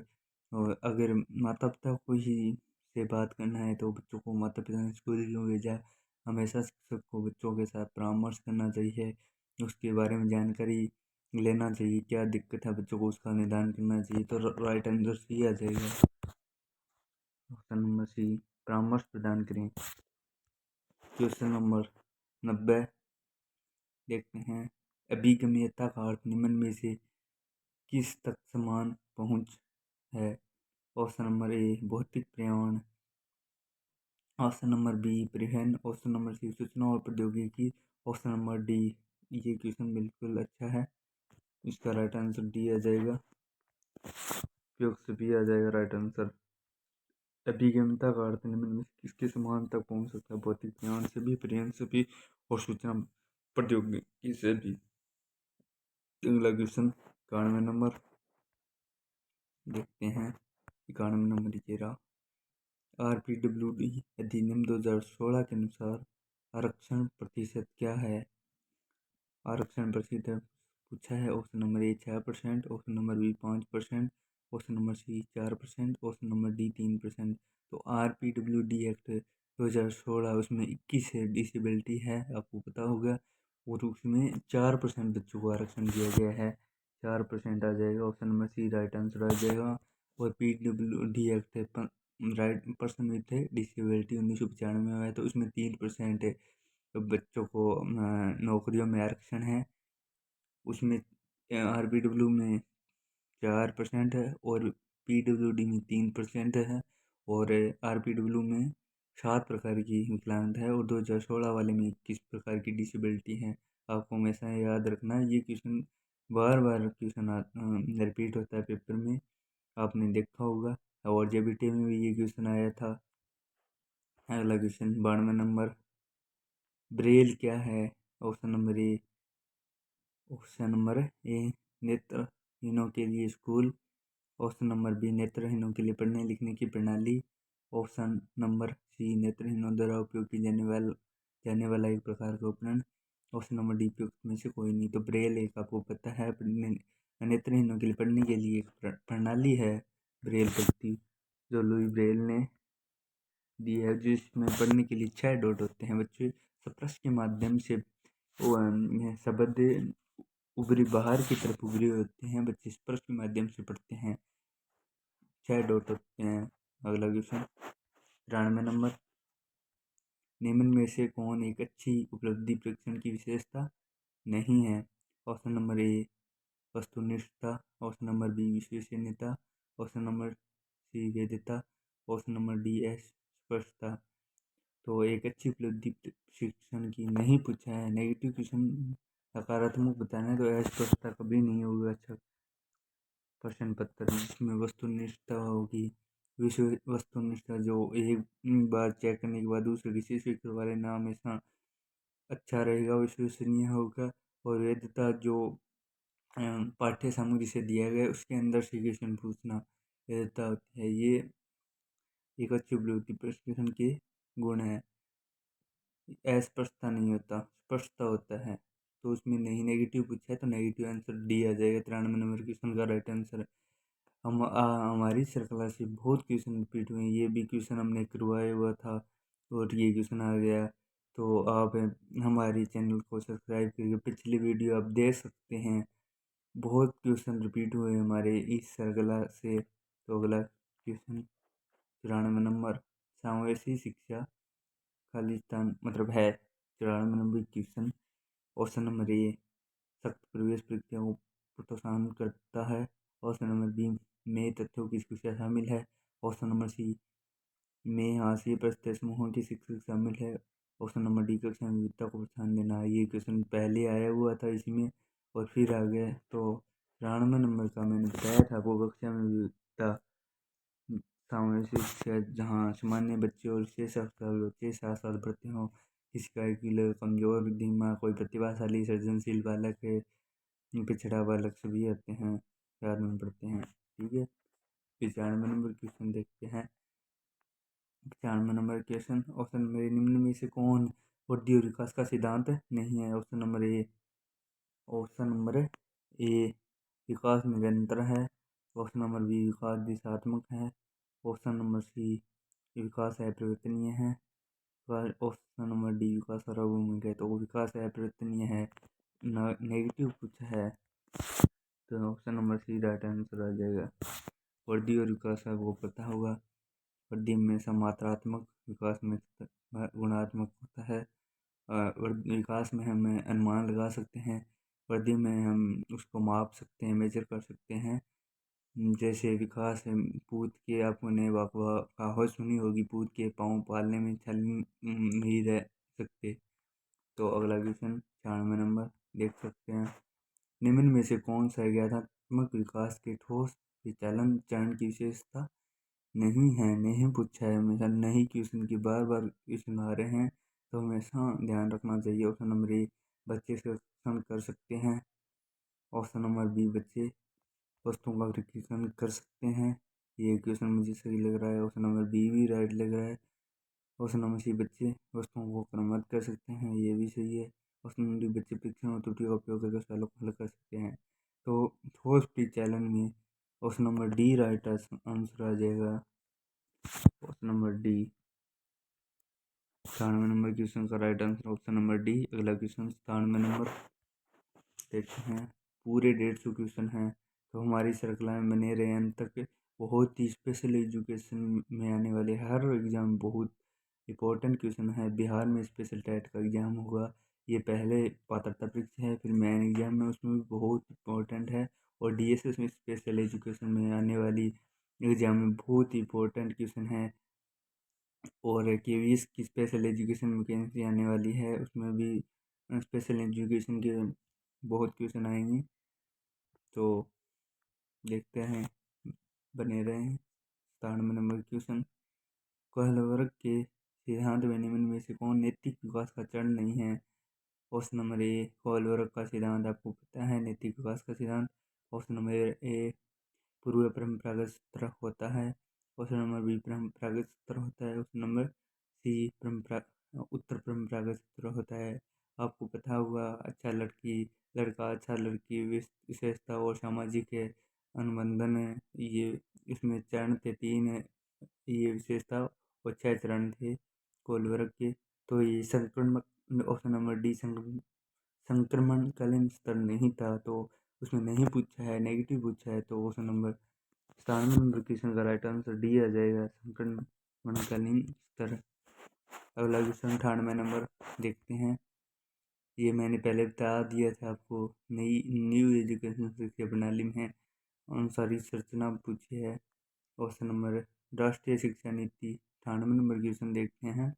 अगर माता पिता को ही से बात करना है तो बच्चों को माता पिता ने स्कूल क्यों भेजा। हमेशा शिक्षक को बच्चों के साथ परामर्श करना चाहिए, उसके बारे में जानकारी लेना चाहिए, क्या दिक्कत है बच्चों को उसका निदान करना चाहिए। तो राइट आंसर सी आ जाएगा ऑप्शन नंबर सी परामर्श प्रदान करें। क्वेश्चन नंबर 90 देखते हैं। अभिगम्यता का अर्थ निम्न में से किस तक समान पहुंच है? ऑप्शन नंबर ए भौतिक पर्यावरण। ऑप्शन नंबर बी परिवहन, ऑप्शन नंबर सी सूचना और प्रौद्योगिकी, ऑप्शन नंबर डी। ये क्वेश्चन बिल्कुल अच्छा है, इसका राइट आंसर डी आ जाएगा, उपयोग से बी आ जाएगा राइट आंसर। अभिगम्यता का अर्थ निम्न में किसके समान तक पहुंच सकता है? भौतिक ज्ञान से भी, परिवहन से भी और सूचना प्रौद्योगिकी से भी। अगला क्वेश्चन 91 नंबर देखते हैं। 91 नंबर ये रहा। RPWD अधिनियम 2016 के अनुसार आरक्षण प्रतिशत क्या है? आरक्षण प्रतिशत पूछा है। Option number A 6%, option number B 5%, option number C 4%, option number D 3%। तो RPWD एक्ट 2016 उसमें 21 डिसेबिलिटी है, आपको पता होगा, और उसमें 4% बच्चों को आरक्षण दिया गया है, 4% आ जाएगा। Option number C right answer आ जाएगा। और PWD act right person with disability 1995 में आया, तो उसमें 3% बच्चों को नौकरियों में आरक्षण है। उसमें RPW में 4% है और PWD में 3% है, और RPW में 7 प्रकार की विकलांगता है और 2016 वाले में 21 प्रकार की डिसेबिलिटी है। आपको हमेशा याद रखना, ये क्वेश्चन बार बार क्वेश्चन रिपीट होता है पेपर में, आपने देखा होगा, और JBT में भी ये क्वेश्चन आया था। अगला क्वेश्चन 92 नंबर, ब्रेल क्या है? Option number A, option number A नेत्रहीनों के लिए स्कूल, ऑप्शन नंबर बी नेत्रहीनों के लिए पढ़ने लिखने की प्रणाली, ऑप्शन नंबर सी नेत्रहीनों द्वारा उपयोग की जाने वाला एक प्रकार का उपकरण, ऑप्शन नंबर डी उपयुक्त में से कोई नहीं। तो ब्रेल एक आपको पता है नेत्रहीनों के लिए पढ़ने के लिए एक प्रणाली है, ब्रेल पट्टी, जो लुई ब्रेल ने दी है, जिसमें पढ़ने के लिए 6 डॉट होते हैं। बच्चे स्पर्श के माध्यम से शब्द उभरी बाहर की तरफ उभरी होते हैं, बच्चे स्पर्श के माध्यम से पढ़ते हैं, 6 डॉट होते हैं। अगला क्वेश्चन 93 नंबर, निम्न में से कौन एक अच्छी उपलब्धि परीक्षण की विशेषता नहीं है? ऑप्शन नंबर ए वस्तुनिष्ठता, ऑप्शन नंबर बी विश्वसनीयता, ऑप्शन नंबर सी वैधता, ऑप्शन नंबर डी अस्पष्टता। तो एक अच्छी उपलब्धि शिक्षण की नहीं पूछा है, नेगेटिव क्वेश्चन सकारात्मक बताना है, तो अस्पष्टता कभी नहीं होगा अच्छा प्रश्न पत्र, जिसमें वस्तुनिष्ठता होगी। विश्व वस्तुनिष्ठता जो एक बार चेक करने के बाद दूसरे किसी से करवा लेना हमेशा अच्छा रहेगा, विश्वसनीय होगा। और वैधता जो पाठ्य सामग्री से दिया गया उसके अंदर से क्वेश्चन पूछना वैधता होती है, ये एक अच्छी उपलब्धि प्रशिक्षण के गुण है। अस्पष्टता नहीं होता, स्पष्टता होता है, तो उसमें नहीं, नेगेटिव पूछा है तो नेगेटिव आंसर डी आ जाएगा। 93 नंबर क्वेश्चन का राइट आंसर। हमारी श्रृंखला से बहुत क्वेश्चन रिपीट हुए, ये भी क्वेश्चन हमने करवाया हुआ था और ये क्वेश्चन आ गया। तो आप हमारे चैनल को सब्सक्राइब करके पिछली वीडियो आप देख सकते हैं, बहुत क्वेश्चन रिपीट हुए हमारे इस श्रृंखला से। तो अगला क्वेश्चन 94 नंबर, समावेशी शिक्षा खालिस्तान मतलब है। 94 नंबर क्वेश्चन, ऑप्शन नंबर ए सख्त प्रवेश परीक्षाओं को प्रोत्साहन करता है, ऑप्शन नंबर बी में तथ्यों की शिक्षा शामिल है, ऑप्शन नंबर सी में हाशिए प्रस्तर समूहों की शिक्षा शामिल है, ऑप्शन नंबर डी कक्षा में विविधता को प्रोत्साहन देना है। ये क्वेश्चन पहले आया हुआ था इसमें और फिर आ गया, तो 93 नंबर का मैंने बताया था आपको, कक्षा में विविधता सामाजिक शिक्षा जहाँ सामान्य बच्चे और 6 साल पढ़ते हों, किसी का IQ कमजोर दिमाग, कोई प्रतिभाशाली सृजनशील बालक है, पिछड़ा बालक सभी आते हैं, 4 में पढ़ते हैं। ठीक है, 95 नंबर क्वेश्चन देखते हैं। 95 नंबर क्वेश्चन, ऑप्शन नंबर निम्न में से कौन बुद्धि और विकास का सिद्धांत नहीं है? Option number A, option number A विकास निरंतर है, ऑप्शन नंबर बी विकास दिशात्मक है, ऑप्शन नंबर सी विकास अपरिवर्तनीय है, ऑप्शन नंबर डी विकास सार्वभौमिक है। तो विकास अपरिवर्तनीय है, नेगेटिव कुछ है, तो option number C right answer आ जाएगा। वृद्धि और विकास है वो पता होगा, वृद्धि में मात्रात्मक, विकास में गुणात्मक होता है। विकास में हम अनुमान लगा सकते हैं, वृद्धि में हम उसको माप सकते हैं, मेजर कर सकते हैं, जैसे विकास है पूत के, आपने वाकवा कहावत सुनी होगी, पूत के पाँव पालने में छल नहीं रह सकते। तो अगला क्वेश्चन 96 नंबर देख सकते हैं, निम्न में से कौन सा ज्ञानात्मक विकास के ठोस विचालन चरण की विशेषता नहीं है। नहीं पूछा है, हमेशा नहीं क्वेश्चन की बार बार क्वेश्चन आ रहे हैं, तो हमेशा ध्यान रखना चाहिए। ऑप्शन नंबर ए, बच्चे संरक्षण कर सकते हैं। ऑप्शन नंबर बी, बच्चे वस्तुओं का विकृतीकरण कर सकते हैं। ये क्वेश्चन मुझे सही लग रहा है। ऑप्शन नंबर बी भी राइट लग रहा है। ऑप्शन नंबर सी, बच्चे वस्तुओं को क्रमबद्ध कर सकते हैं, ये भी सही है। ऑप्शन नंबर डी, बच्चे परीक्षण और त्रुटियों का उपयोग करके सवालों को हल कर सकते हैं। तो ठोस परिचालन में option number D right answer आ जाएगा। Option number D 96 number question का right answer option number D. अगला क्वेश्चन 97 नंबर देखते हैं, पूरे 150 क्वेश्चन हैं, तो हमारी श्रृंखला में बने रहे अंत तक। बहुत ही स्पेशल एजुकेशन में आने वाले हर एग्ज़ाम बहुत इंपॉर्टेंट क्वेश्चन है। बिहार में स्पेशल टेट का एग्ज़ाम हुआ, ये पहले पात्रता परीक्षा है, फिर मेन एग्ज़ाम में, उसमें भी बहुत इंपॉर्टेंट है। और डीएसएस में स्पेशल एजुकेशन में आने वाली एग्ज़ाम में बहुत इंपॉर्टेंट क्वेश्चन है। और केवीएस की स्पेशल एजुकेशन वैकेंसी आने वाली है, उसमें भी स्पेशल एजुकेशन के बहुत क्वेश्चन आएंगे, तो देखते हैं, बने रहें। 97 नंबर क्वेश्चन, कोहलबर्ग के सिद्धांत में निम्न में से कौन नैतिक विकास का चरण नहीं है। ऑप्शन नंबर ए, कोहलबर्ग का सिद्धांत आपको पता है नैतिक विकास का सिद्धांत। ऑप्शन नंबर ए, पूर्व परंपरागत सत्र होता है। ऑप्शन नंबर बी, परंपरागत सत्र होता है। ऑप्शन नंबर सी, उत्तर परंपरागत सत्र होता है। आपको पता होगा, अच्छा लड़की लड़का, अच्छा लड़की विशेषता और सामाजिक अनुबंधन है, ये इसमें चरण थे 3 है, ये विशेषता और 6 चरण थे कोहलबर्ग के। तो ये संक्रमण, ऑप्शन नंबर डी संक्रमणकालीन स्तर नहीं था, तो उसमें नहीं पूछा है, नेगेटिव पूछा है, तो ऑप्शन नंबर 97 नंबर क्वेश्चन का राइट आंसर डी आ जाएगा, संक्रमणकालीन स्तर। अगला क्वेश्चन 98 नंबर देखते हैं, ये मैंने पहले बता दिया था आपको, नई न्यू एजुकेशन शिक्षा प्रणाली में अनुसारी संरचना पूछी है। ऑप्शन नंबर राष्ट्रीय शिक्षा नीति 98 नंबर क्वेश्चन देखते हैं,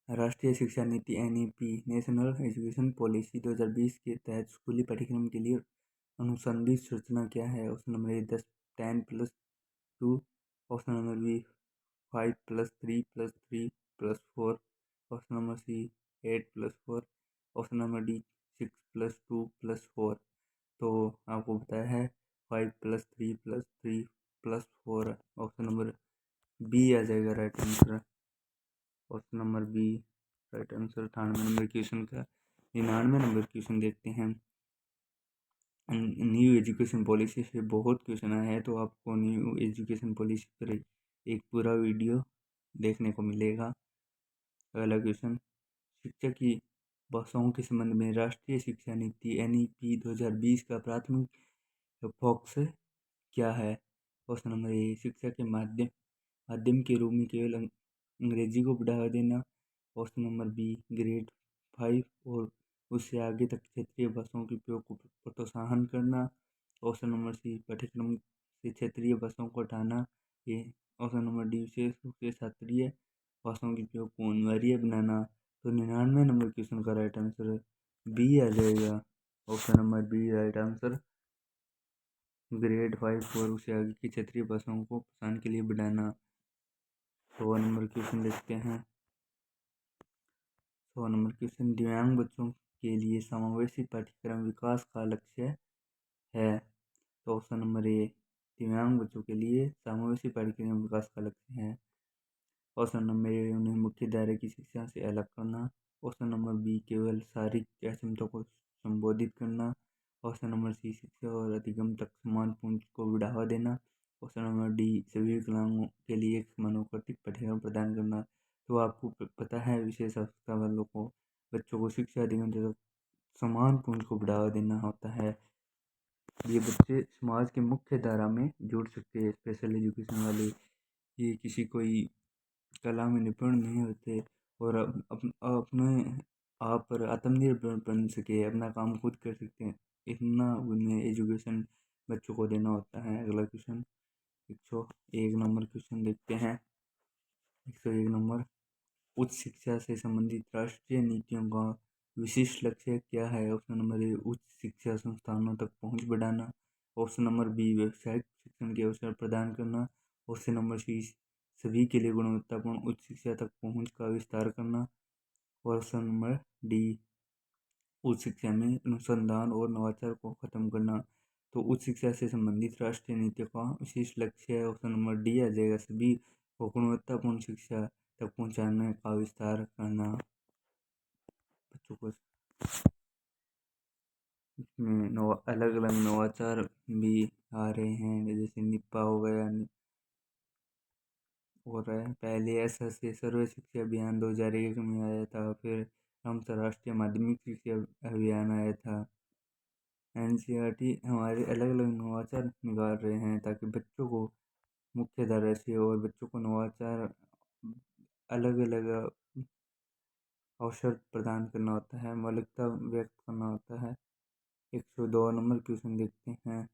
राष्ट्रीय शिक्षा नीति एनईपी नेशनल एजुकेशन पॉलिसी 2020 के तहत स्कूली पाठ्यक्रम के लिए अनुसंधित सूचना क्या है। Option number A 10+2। Option number B 5+3+3+4। Option number C 8+4। Option number D 6+2+4। तो आपको बताया है 5+3+3+4। ऑप्शन नंबर बी आ जाएगा right answer. Option number B right answer. 98 number question का 99 नंबर क्वेश्चन देखते हैं, न्यू एजुकेशन पॉलिसी से बहुत क्वेश्चन आए हैं, तो आपको न्यू एजुकेशन पॉलिसी पर एक पूरा वीडियो देखने को मिलेगा। अगला क्वेश्चन, शिक्षा की भाषाओं के संबंध में राष्ट्रीय शिक्षा नीति एनईपी 2020 का प्राथमिक फोकस क्या है। ऑप्शन नंबर ए, शिक्षा के माध्यम के रूप में केवल अंग्रेजी को बढ़ावा देना। ऑप्शन नंबर बी, ग्रेड 5 और उससे आगे तक क्षेत्रीय भाषाओं के उपयोग को प्रोत्साहन करना। ऑप्शन नंबर सी, पाठ्यक्रम से क्षेत्रीय भाषाओं को हटाना। ये ऑप्शन नंबर डी, विशेष रूप से क्षेत्रीय भाषाओं के उपयोग को अनिवार्य बनाना। तो 99 नंबर क्वेश्चन का राइट आंसर बी आ जाएगा। Option number B right answer, grade 5 और उससे आगे की क्षेत्रीय भाषाओं को प्रोत्साहन के लिए बढ़ाना। 100 नंबर क्वेश्चन देखते हैं, 100 नंबर क्वेश्चन, दिव्यांग बच्चों के लिए समावेशी पाठ्यक्रम विकास का लक्ष्य है। तो ऑप्शन नंबर ए, दिव्यांग बच्चों के लिए समावेशी पाठ्यक्रम विकास का लक्ष्य है। ऑप्शन नंबर ए, उन्हें मुख्य दायरे की शिक्षा से अलग करना। ऑप्शन नंबर बी, केवल शारीरिक अक्षमता को संबोधित करना। ऑप्शन नंबर सी, शिक्षा और अधिगम तक समान पूंछ को बढ़ावा देना। ऑप्शन नंबर डी, सभी विकलांगों के लिए एक समानुपातिक पाठ्यक्रम प्रदान करना। तो आपको पता है, विशेष आवश्यकता वालों को बच्चों को शिक्षा अधिगम तक समान पूंछ को बढ़ावा देना होता है। ये बच्चे समाज के मुख्य धारा में जुड़ सकते हैं। स्पेशल एजुकेशन वाले, ये किसी कोई कला में निपुण नहीं होते और अपने आप पर आत्मनिर्भर बन सके, अपना काम खुद कर सकते हैं, इतना उन्हें एजुकेशन बच्चों को देना होता है। अगला क्वेश्चन 101 नंबर क्वेश्चन देखते हैं। 101 नंबर, उच्च शिक्षा से संबंधित राष्ट्रीय नीतियों का विशिष्ट लक्ष्य क्या है? ऑप्शन नंबर ए उच्च शिक्षा संस्थानों तक पहुंच बढ़ाना। ऑप्शन नंबर बी व्यावसायिक शिक्षण के अवसर प्रदान करना। ऑप्शन नंबर सी सभी के लिए गुणवत्तापूर्ण उच्च शिक्षा तक पहुंच का विस्तार करना। और ऑप्शन नंबर डी उच्च शिक्षा में अनुसंधान और नवाचार को खत्म करना। तो उच्च शिक्षा से संबंधित राष्ट्रीय नीतियों का विशिष्ट लक्ष्य है ऑप्शन नंबर डी आ जाएगा, सभी को गुणवत्तापूर्ण शिक्षा तक पहुंचाने का विस्तार करना। बच्चों को इसमें अलग अलग नवाचार भी आ रहे हैं, जैसे निपा हो गया हो रहा है। पहले ऐसा से सर्व शिक्षा अभियान 2001 में आया था, फिर राष्ट्रीय माध्यमिक शिक्षा अभियान आया था। एनसीईआरटी हमारे अलग अलग नवाचार निकाल रहे हैं ताकि बच्चों को मुख्य धारा से और बच्चों को नवाचार अलग अलग अवसर प्रदान करना होता है, मौलिकता व्यक्त करना होता है। 102 नंबर क्वेश्चन देखते हैं।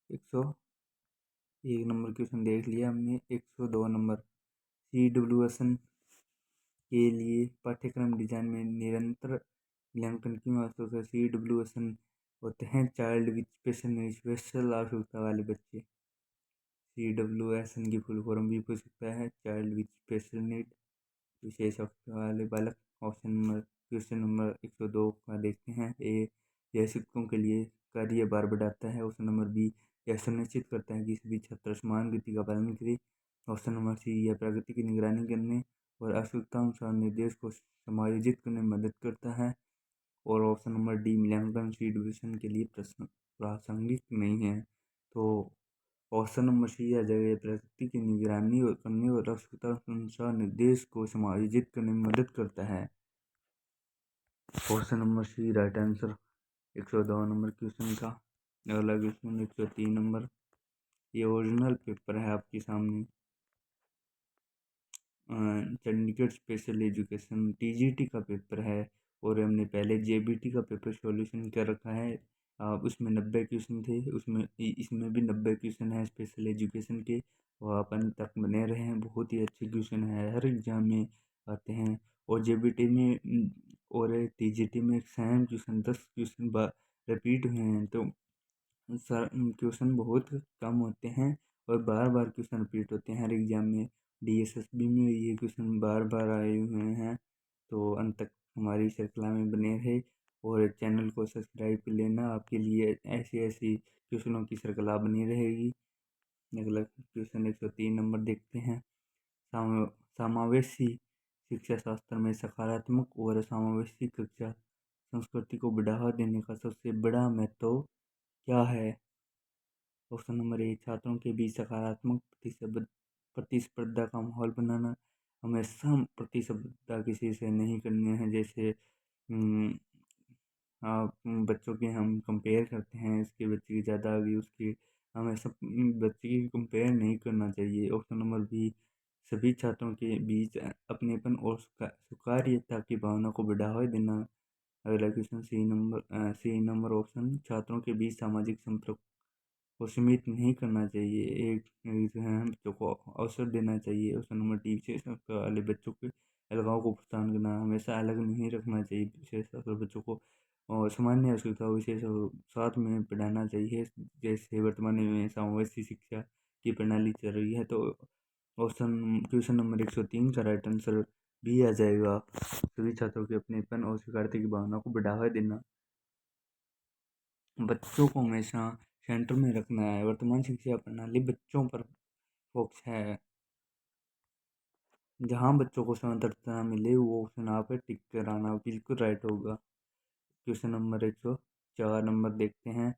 101 नंबर क्वेश्चन देख लिया हमने। 102 नंबर, CWSN के लिए पाठ्यक्रम डिजाइन में निरंतर मूल्यांकन क्यों आवश्यक है? CWSN होते हैं child with special need, special आवश्यकता वाले बच्चे। CWSN की फुल फॉर्म भी पूछ सकता है, चाइल्ड विद स्पेशल नीड, विशेष आवश्यकता वाले बालक। ऑप्शन नंबर क्वेश्चन नंबर 102 का देखते हैं। ए यह शिक्षकों के लिए कार्य भार बढ़ाता है। ऑप्शन नंबर बी यह सुनिश्चित करता है कि सभी छात्र समान गति का पालन करें। ऑप्शन नंबर सी यह प्रगति की निगरानी करने और आवश्यकतानुसार निर्देश को समायोजित करने में मदद करता है। और ऑप्शन नंबर डी मूल्यांकन CWSN के लिए प्रश्न प्रासंगिक नहीं है। तो ऑप्शन नंबर सी आ जाएगा, प्रगति की निगरानी करने और आवश्यकता अनुसार निर्देश को समायोजित करने में मदद करता है। Option number C right answer 102 number question का। अगला क्वेश्चन 103 नंबर, ये ओरिजिनल पेपर है आपके सामने। चंडीगढ़ स्पेशल एजुकेशन TGT का पेपर है और हमने पहले JBT का पेपर सॉल्यूशन कर रखा है। उसमें 90 क्वेश्चन थे, उसमें इसमें भी 90 क्वेश्चन है स्पेशल एजुकेशन के। और आप अंत तक बने रहे हैं, बहुत ही अच्छे क्वेश्चन है, हर एग्जाम में आते हैं। और JBT में और TGT में सेम क्वेश्चन 10 क्वेश्चन रिपीट हुए हैं, तो सर क्वेश्चन बहुत कम होते हैं और बार बार क्वेश्चन रिपीट होते हैं हर एग्जाम में। DSSB में ये क्वेश्चन बार बार आए हुए हैं। तो अंत तक हमारी श्रृंखला में बने रहे और चैनल को सब्सक्राइब कर लेना, आपके लिए ऐसी ऐसी क्वेश्चनों की श्रृंखला बनी रहेगी। अगला क्वेश्चन 103 नंबर देखते हैं। समावेशी शिक्षा शास्त्र में सकारात्मक और समावेशी कक्षा संस्कृति को बढ़ावा देने का सबसे बड़ा महत्व क्या है? ऑप्शन नंबर ए छात्रों के बीच सकारात्मक प्रतिस्पर्धा का माहौल बनाना। हमेशा प्रतिस्पर्धा किसी से नहीं करनी है, जैसे आप बच्चों के हम कंपेयर करते हैं, इसके बच्चे की ज़्यादा आ गई उसकी, हमें सब बच्चे की कंपेयर नहीं करना चाहिए। ऑप्शन नंबर बी सभी छात्रों के बीच अपनेपन और स्वीकार्यता की भावना को बढ़ावा देना। अगला क्वेश्चन सी नंबर ऑप्शन छात्रों के बीच सामाजिक संपर्क को सीमित नहीं करना चाहिए, एक जो है बच्चों को अवसर देना चाहिए। ऑप्शन नंबर डी विशेष अवसर वाले बच्चों के अलगाव को प्रोत्साहन करना, हमेशा अलग नहीं रखना चाहिए विशेष अवसर बच्चों को, और सामान्य आवश्यकता विशेष साथ में पढ़ाना चाहिए। जैसे वर्तमान में समावेशी शिक्षा की प्रणाली चल रही है, तो ऑप्शन क्वेश्चन नंबर 103 का राइट आंसर बी आ जाएगा, सभी छात्रों के अपनेपन और स्वीकार्यता की भावना को बढ़ावा देना। बच्चों को हमेशा सेंटर में रखना है, वर्तमान शिक्षा प्रणाली बच्चों पर फोकस है। जहाँ बच्चों को स्वतंत्रता मिले वो ऑप्शन आप टिक कराना बिल्कुल राइट होगा। क्वेश्चन नंबर 104 नंबर देखते हैं।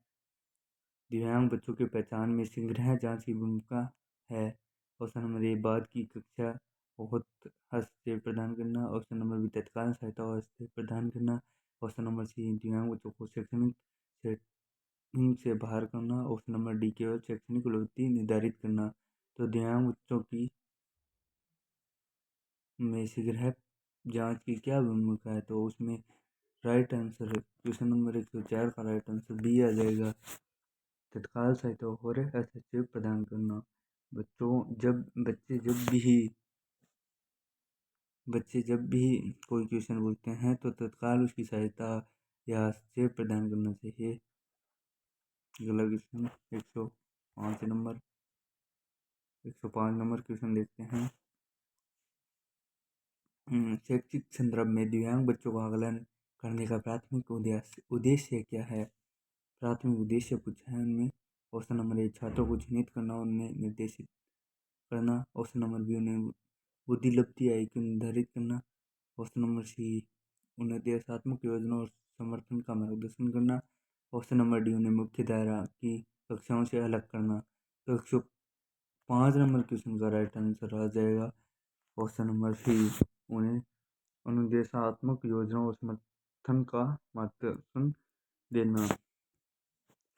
दिव्यांग बच्चों की पहचान में संग्रह जांच की भूमिका है। ऑप्शन नंबर ए बाद की कक्षा बहुत हस्तक्षेप प्रदान करना। ऑप्शन नंबर बी तत्काल सहायता और हस्तक्षेप प्रदान करना। ऑप्शन नंबर सी दिव्यांग बच्चों को शैक्षणिक सेटिंग से बाहर करना। ऑप्शन नंबर डी केवल शैक्षणिक प्रवृत्ति निर्धारित करना। तो दिव्यांग बच्चों की में शीघ्र जांच की क्या भूमिका है? तो उसमें राइट आंसर क्वेश्चन नंबर 104 का राइट आंसर बी आ जाएगा, तत्काल सहायता और हस्तक्षेप प्रदान करना। बच्चे जब भी कोई क्वेश्चन बोलते हैं तो तत्काल उसकी सहायता या हस्तक्षेप प्रदान करना चाहिए। अगला क्वेश्चन 105 नंबर क्वेश्चन देखते हैं। शैक्षिक संदर्भ में दिव्यांग बच्चों का आकलन करने का प्राथमिक उद्देश्य क्या है? प्राथमिक उद्देश्य पूछा है उनमें। ऑप्शन नंबर ए, छात्रों को चिन्हित करना, उन्हें निर्देशित करना। ऑप्शन नंबर बी, उन्हें बुद्धि लब्धि IQ निर्धारित करना। ऑप्शन नंबर सी, उन्हें देशात्मक योजना और समर्थन का मार्गदर्शन करना। ऑप्शन नंबर डी, उन्हें मुख्य धारा की कक्षाओं से अलग करना। तो 105 नंबर क्वेश्चन का राइट आंसर आ जाएगा ऑप्शन नंबर सी, उन्हें अनुदेशात्मक योजना और समर्थन का मार्गदर्शन देना।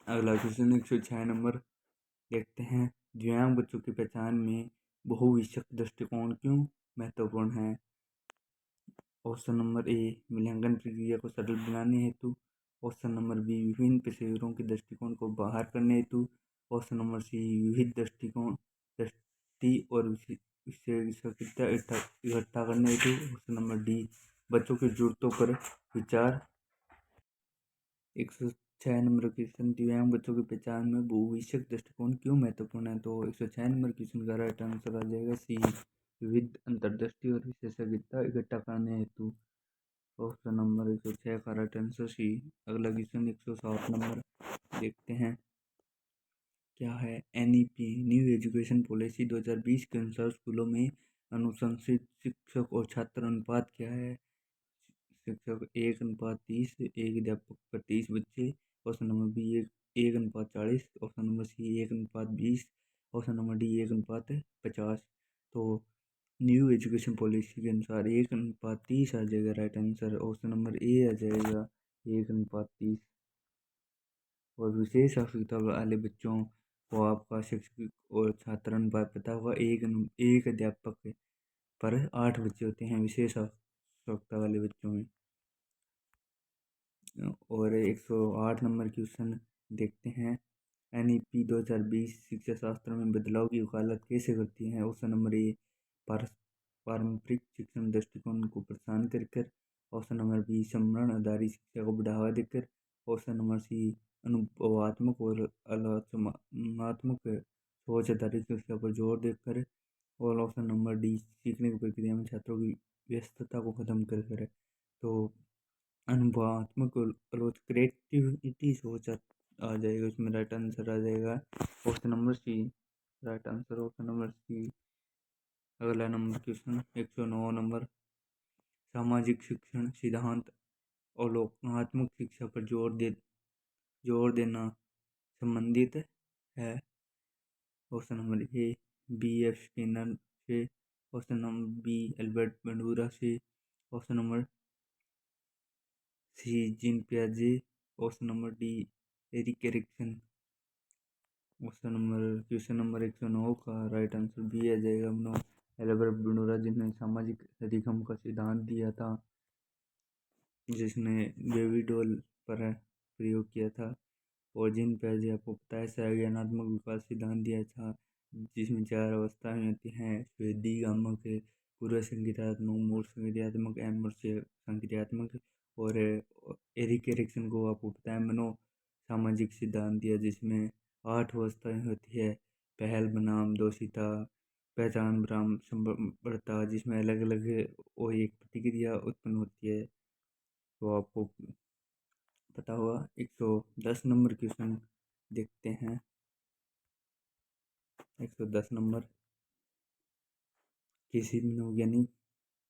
अगला क्वेश्चन 106 नंबर देखते हैं। दिव्यांग बच्चों की पहचान में बहुविषयक दृष्टिकोण क्यों महत्वपूर्ण है? ऑप्शन नंबर ए, मूल्यांकन प्रक्रिया को सरल बनाने हेतु। ऑप्शन नंबर बी, विभिन्न पेशेवरों के दृष्टिकोण को बाहर करने हेतु। ऑप्शन नंबर सी, विविध दृष्टि और विशेषज्ञता इकट्ठा करने हेतु। ऑप्शन नंबर डी, बच्चों की जरूरतों पर विचार। 106 नंबर क्वेश्चन, दिव्यांग बच्चों की पहचान में बहुविषयक दृष्टिकोण क्यों महत्वपूर्ण है? तो 106 नंबर क्वेश्चन का राइट आंसर आ जाएगा सी, विविध अंतर्दृष्टि और विशेषज्ञता इकट्ठा करने हेतु। ऑप्शन नंबर 106 का राइट आंसर सी। अगला क्वेश्चन 107 नंबर देखते हैं क्या है। NEP न्यू एजुकेशन पॉलिसी 2020 के अनुसार स्कूलों में अनुशंसित शिक्षक और छात्र अनुपात क्या है? शिक्षक 1:30, एक अध्यापक पर 30 बच्चे। Option number B, 1:40। Option number C, 1:20। Option number D, 1:50। तो न्यू एजुकेशन पॉलिसी के अनुसार 1:30 आ जाएगा right answer. Option number A आ जाएगा 1:30। और विशेष आवश्यकता वाले बच्चों को आपका शिक्षक और छात्र अनुपात पता होगा। एक अध्यापक पर 8 बच्चे होते हैं विशेष आवश्यकता वाले बच्चों में। और 108 नंबर क्वेश्चन देखते हैं। NEP 2020 शिक्षा शास्त्र में बदलाव की वकालत कैसे करती है? ऑप्शन नंबर ए, पारंपरिक शिक्षण दृष्टिकोण को प्रोत्साहन कर। ऑप्शन नंबर बी, समरण आधारित शिक्षा को बढ़ावा देकर। ऑप्शन नंबर सी, अनुभवात्मक और आलोचनात्मक सोच आधारित शिक्षा पर जोर देकर। और ऑप्शन नंबर डी, सीखने की प्रक्रिया में छात्रों की व्यस्तता को खत्म कर। तो अनुभवात्मक और क्रिएटिविटी सोच आ जाएगा, उसमें राइट आंसर आ जाएगा option number C. Right answer option number C. अगला नंबर क्वेश्चन 109 नंबर, सामाजिक शिक्षण सिद्धांत अवलोकनात्मक शिक्षा पर जोर देना संबंधित है। Option number A, BF Skinner से। Option number B, Albert Bandura से। ऑप्शन नंबर सी, जीन पियाजे। Option number D, Erik Erikson. Question number 109 का राइट आंसर बी आ जाएगा एल्बर्ट बंडूरा, जिन्होंने सामाजिक अधिगम का सिद्धांत दिया था, जिसने बेबी डॉल पर प्रयोग किया था। और जीन पियाजे आपको पता है संज्ञानात्मक विकास सिद्धांत दिया था, जिसमें 4 अवस्थाएं होती हैं, गामक, पूर्व संक्रियात्मक, मूल संक्रियात्मक, अमूर्त संक्रियात्मक। और एरिक एरिक्सन को आपको पता है मनो सामाजिक सिद्धांत दिया, जिसमें 8 अवस्थाएं होती है। पहल बनाम दोषिता, पहचान बनाम संभ्रता, जिसमें अलग अलग वो एक प्रतिक्रिया उत्पन्न होती है, तो आपको पता होगा। 110 नंबर क्वेश्चन देखते हैं। 110 नंबर, किसी मनोवैज्ञानिक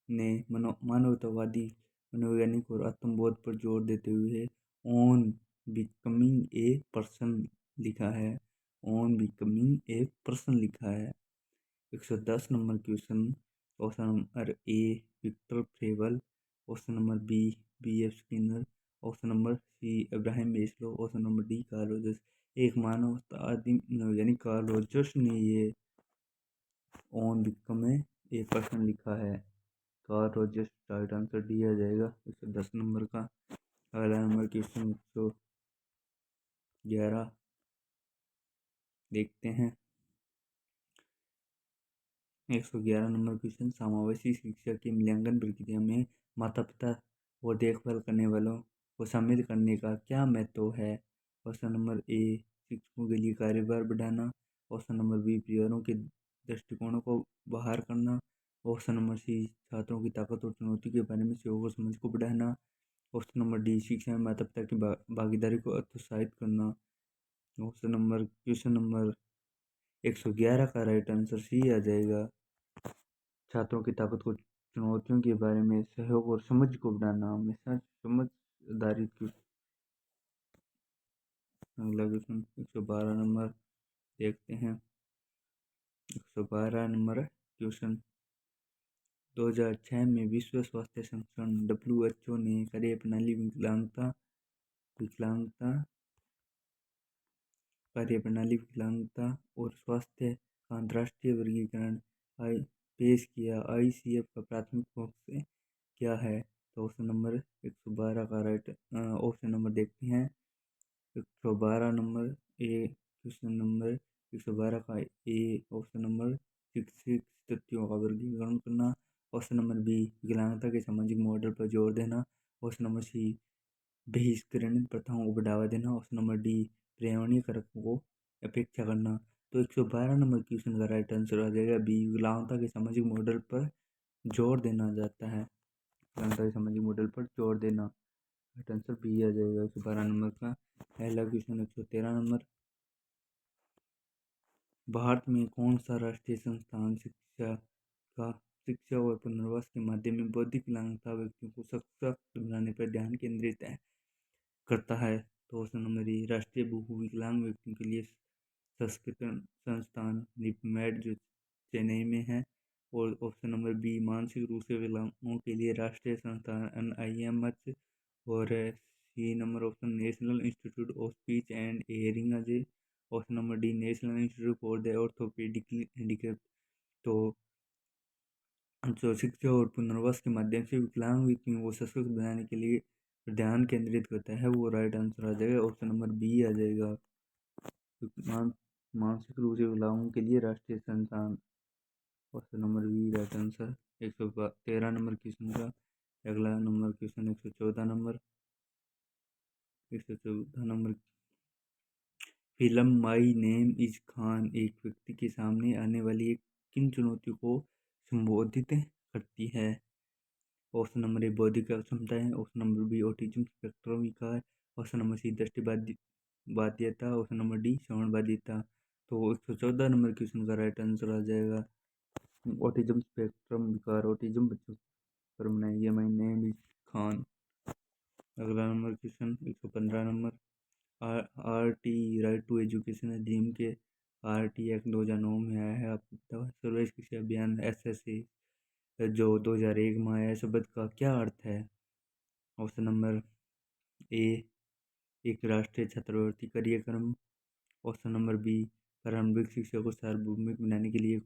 ने मानवतावादी मनोवैज्ञानिक और आत्मबोध पर जोर देते हुए ऑन बिकमिंग ए पर्सन लिखा है। ऑन बिकमिंग ए पर्सन लिखा है। 110 number question, option number A, Victor Froebel. Option number B, BF Skinner. Option number C, Abraham Maslow. Option number D, Carl Rogers. एक मानवतावादी मनोवैज्ञानिक कार्ल रोजर्स ने ये ऑन बिकमिंग ए पर्सन लिखा है। Carl Rogers, right answer D आ जाएगा 110 नंबर का। अगला नंबर क्वेश्चन 111, देखते हैं। 111 नंबर क्वेश्चन, समावेशी शिक्षा की मूल्यांकन प्रक्रिया में माता पिता और देखभाल करने वालों को शामिल करने का क्या महत्व है? ऑप्शन नंबर ए, शिक्षकों के लिए कार्यभार बढ़ाना। ऑप्शन नंबर बी, परिवारों के दृष्टिकोणों को बाहर करना। ऑप्शन नंबर सी, छात्रों की ताकत और चुनौती के बारे में सहयोग और समझ को बढ़ाना। ऑप्शन नंबर डी, शिक्षा में माता पिता की भागीदारी को उत्साहित करना। ऑप्शन नंबर क्वेश्चन नंबर 111 का राइट आंसर सी आ जाएगा, छात्रों की ताकत को चुनौतियों के बारे में सहयोग और समझ को बढ़ाना, हमेशा समझदारी की। अगला क्वेश्चन 112 नंबर देखते हैं। 112 नंबर क्वेश्चन, 2006 में विश्व स्वास्थ्य संगठन WHO ने कार्य प्रणाली विकलांगता विकलांगता विकलांगता और स्वास्थ्य का अंतर्राष्ट्रीय वर्गीकरण आई पेश किया। ICF का प्राथमिक लक्ष्य क्या है? तो ऑप्शन नंबर 112 का राइट ऑप्शन नंबर देखते हैं। 112 नंबर ए, क्वेश्चन नंबर 112 का ए ऑप्शन नंबर शिक्षित तथ्यों का वर्गीकरण करना। ऑप्शन नंबर बी, विकलांगता के सामाजिक मॉडल पर जोर देना। ऑप्शन नंबर सी, बहिष्करण प्रथाओं को बढ़ावा देना। ऑप्शन नंबर डी, पर्यावरणीकरण को अपेक्षा करना। तो 112 नंबर क्वेश्चन का राइट आंसर आ जाएगा बी, विकलांगता के सामाजिक मॉडल पर जोर देना जाता है। विकलांगता के सामाजिक मॉडल पर जोर देना, राइट आंसर बी आ जाएगा 112 नंबर का। पहला क्वेश्चन 113 नंबर, भारत में कौन सा राष्ट्रीय संस्थान शिक्षा और पुनर्वास के माध्यम में बौद्धिक विकलांगता व्यक्तियों को सशक्त बनाने पर ध्यान केंद्रित करता है? तो ऑप्शन नंबर ए, राष्ट्रीय बहु विकलांग व्यक्तियों के लिए संस्कृत संस्थान निपमेड जो चेन्नई में है। और ऑप्शन नंबर बी, मानसिक रूप से विकलांगों के लिए राष्ट्रीय संस्थान NIMH। और C number option, national institute of speech and hearing अजय। Option number D, national institute for the orthopaedic handicap. तो जो शिक्षा और पुनर्वास के माध्यम से विकलांग व्यक्तियों को सशक्त बनाने के लिए ध्यान केंद्रित करता है, वो राइट आंसर आ जाएगा, ऑप्शन नंबर बी आ जाएगा। मानसिक रूप से विकलांगों के लिए राष्ट्रीय संस्थान, option number B right answer. 113 number question का अगला number question 114 number. 114 number, film my name is Khan एक व्यक्ति के सामने आने वाली एक किन चुनौतियों को संबोधित करती है? ऑप्शन नंबर ए, बौद्धिक अक्षमताएं। Option number B, autism spectrum विकार। ऑप्शन नंबर सी, दृष्टि बाध्यता। ऑप्शन नंबर डी, श्रवण बाध्यता। तो 114 नंबर क्वेश्चन का राइट आंसर आ जाएगा ऑटिज्म स्पेक्ट्रम विकार। ऑटिज्म बच्चों पर बनाई है माई नेम इज खान। अगला number question 115 number, RT right to education अधिनियम के RT एक्ट 2009 में आया है। आपको सर्व शिक्षा अभियान SSA जो 2001 में आया है, शब्द का क्या अर्थ है? ऑप्शन नंबर ए, एक राष्ट्रीय छात्रवृत्ति कार्यक्रम। ऑप्शन नंबर बी, प्रारंभिक शिक्षा को सार्वभौमिक बनाने के लिए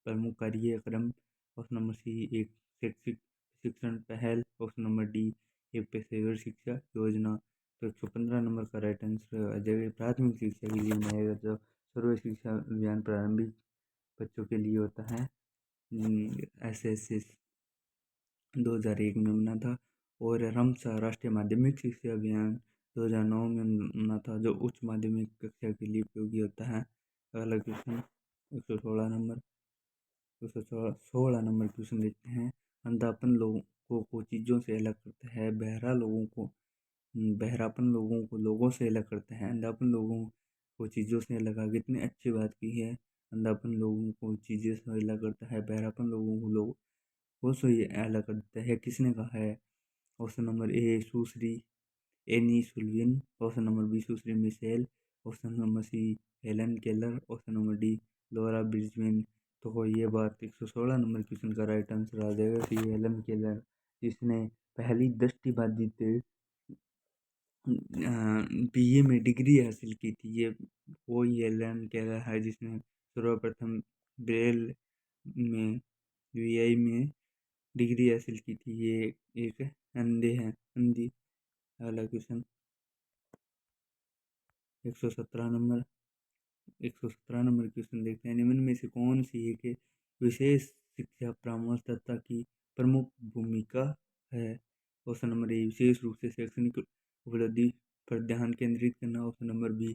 प्रमुख कार्यक्रम। ऑप्शन नंबर सी, एक शैक्षिक शिक्षण पहल। ऑप्शन नंबर डी, एक पेशेवर शिक्षा योजना। तो 115 नंबर का राइट आंसर आ जाएगा, प्राथमिक शिक्षा के लिए बनाया गया जो सर्व शिक्षा अभियान प्रारंभिक बच्चों के लिए होता है। SSA 2001 में बना था। और रमसा राष्ट्रीय माध्यमिक शिक्षा अभियान 2009 में बना था, जो उच्च माध्यमिक कक्षा के लिए उपयोगी होता है। अगला क्वेश्चन 116 नंबर। 116 नंबर क्वेश्चन देखते हैं। अंधापन लोगों को चीज़ों से अलग करता है, बहरापन लोगों को लोगों से अलग करता है, अंधापन लोगों को चीज़ों से अलग। कितनी अच्छी बात की है। अंधापन लोगों को चीज़ों से अलग करता है, बहरापन लोगों को लोगों से अलग करता है, किसने कहा है? ऑप्शन नंबर ए, सुश्री Annie Sullivan. Option number B, सुश्री Michelle. Option number C, Helen Keller. Option number D, Laura Bridgman. तो ये बात 116 नंबर क्वेश्चन का राइट आंसर आ जाएगा सी, हेलन केलर, जिसने पहली दृष्टिबाधित BA में डिग्री हासिल की थी। ये वही हेलन केलर है जिसने सर्वप्रथम ब्रेल में VI में डिग्री हासिल की थी। ये एक अंधी। अगला क्वेश्चन 117 नंबर, 117 नंबर क्वेश्चन देखते हैं, निम्न में से कौन सी एक विशेष शिक्षा परामर्शदाता की प्रमुख भूमिका है? ऑप्शन नंबर ए विशेष रूप से शैक्षणिक उपलब्धि पर ध्यान केंद्रित करना। ऑप्शन नंबर बी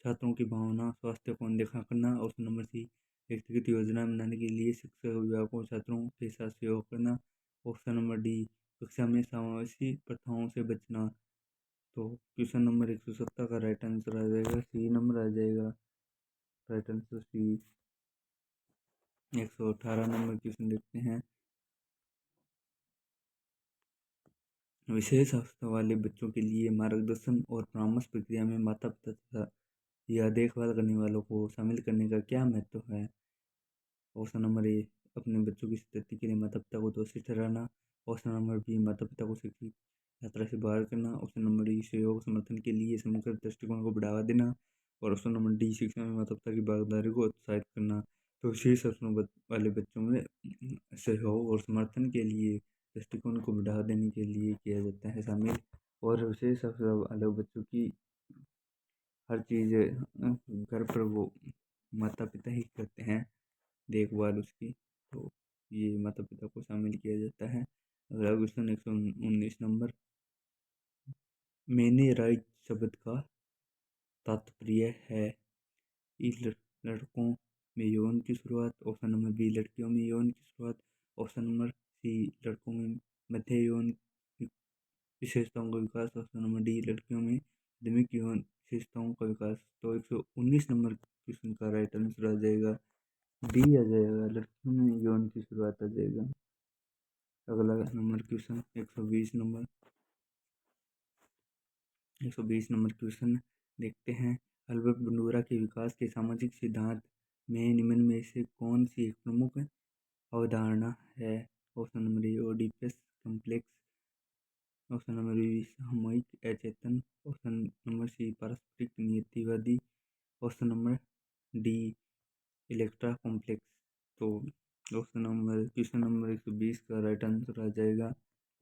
छात्रों की भावना स्वास्थ्य को अनदेखा करना। ऑप्शन नंबर सी व्यक्तिगत योजना बनाने के लिए शिक्षक अभिभावकों छात्रों के साथ सहयोग करना। ऑप्शन नंबर डी कक्षा में समावेशी प्रथाओं से बचना। तो क्वेश्चन नंबर 117 का राइट आंसर आ जाएगा सी नंबर आ जाएगा। Right answer C. 118 number question देखते हैं, विशेष अवस्था वाले बच्चों के लिए मार्गदर्शन और परामर्श प्रक्रिया में माता पिता तथा या देखभाल करने वालों को शामिल करने का क्या महत्व है? ऑप्शन नंबर ए अपने बच्चों की स्थिति के लिए माता पिता को दोषी ठहराना। ऑप्शन नंबर बी माता पिता को शैक्षिक यात्रा से बाहर करना। ऑप्शन नंबर डी सहयोग समर्थन के लिए समग्र दृष्टिकोण को बढ़ावा देना। और ऑप्शन नंबर डी शिक्षा में माता पिता की भागीदारी को उत्साहित करना। तो विशेष अवसरों वाले बच्चों में सहयोग और समर्थन के लिए दृष्टिकोण को बढ़ावा देने के लिए किया जाता है शामिल। और विशेष अवसर वाले बच्चों की हर चीज़ घर पर वो माता पिता ही करते हैं देखभाल उसकी। तो ये माता पिता को शामिल किया जाता है। अगला क्वेश्चन 119 नंबर, मैंने राइट शब्द का तात्पर्य है? ई लड़कों में यौन की शुरुआत। ऑप्शन नंबर बी लड़कियों में यौन की शुरुआत। ऑप्शन नंबर सी लड़कों में मध्य यौन विशेषताओं का विकास। ऑप्शन नंबर डी लड़कियों में माध्यमिक यौन विशेषताओं का विकास। तो 119 नंबर क्वेश्चन का राइट आंसर आ जाएगा डी आ जाएगा, लड़कियों में यौन की शुरुआत आ जाएगा। अगला नंबर क्वेश्चन 120 नंबर क्वेश्चन देखते हैं, अल्बर्ट बंडूरा के विकास के सामाजिक सिद्धांत में निम्न में से कौन सी एक प्रमुख अवधारणा है? Option number A Oedipus complex. Option number B सामूहिक अचेतन। ऑप्शन नंबर सी पारस्परिक नियतिवादी। Option number D Electra complex. तो क्वेश्चन नंबर 120 का राइट आंसर आ जाएगा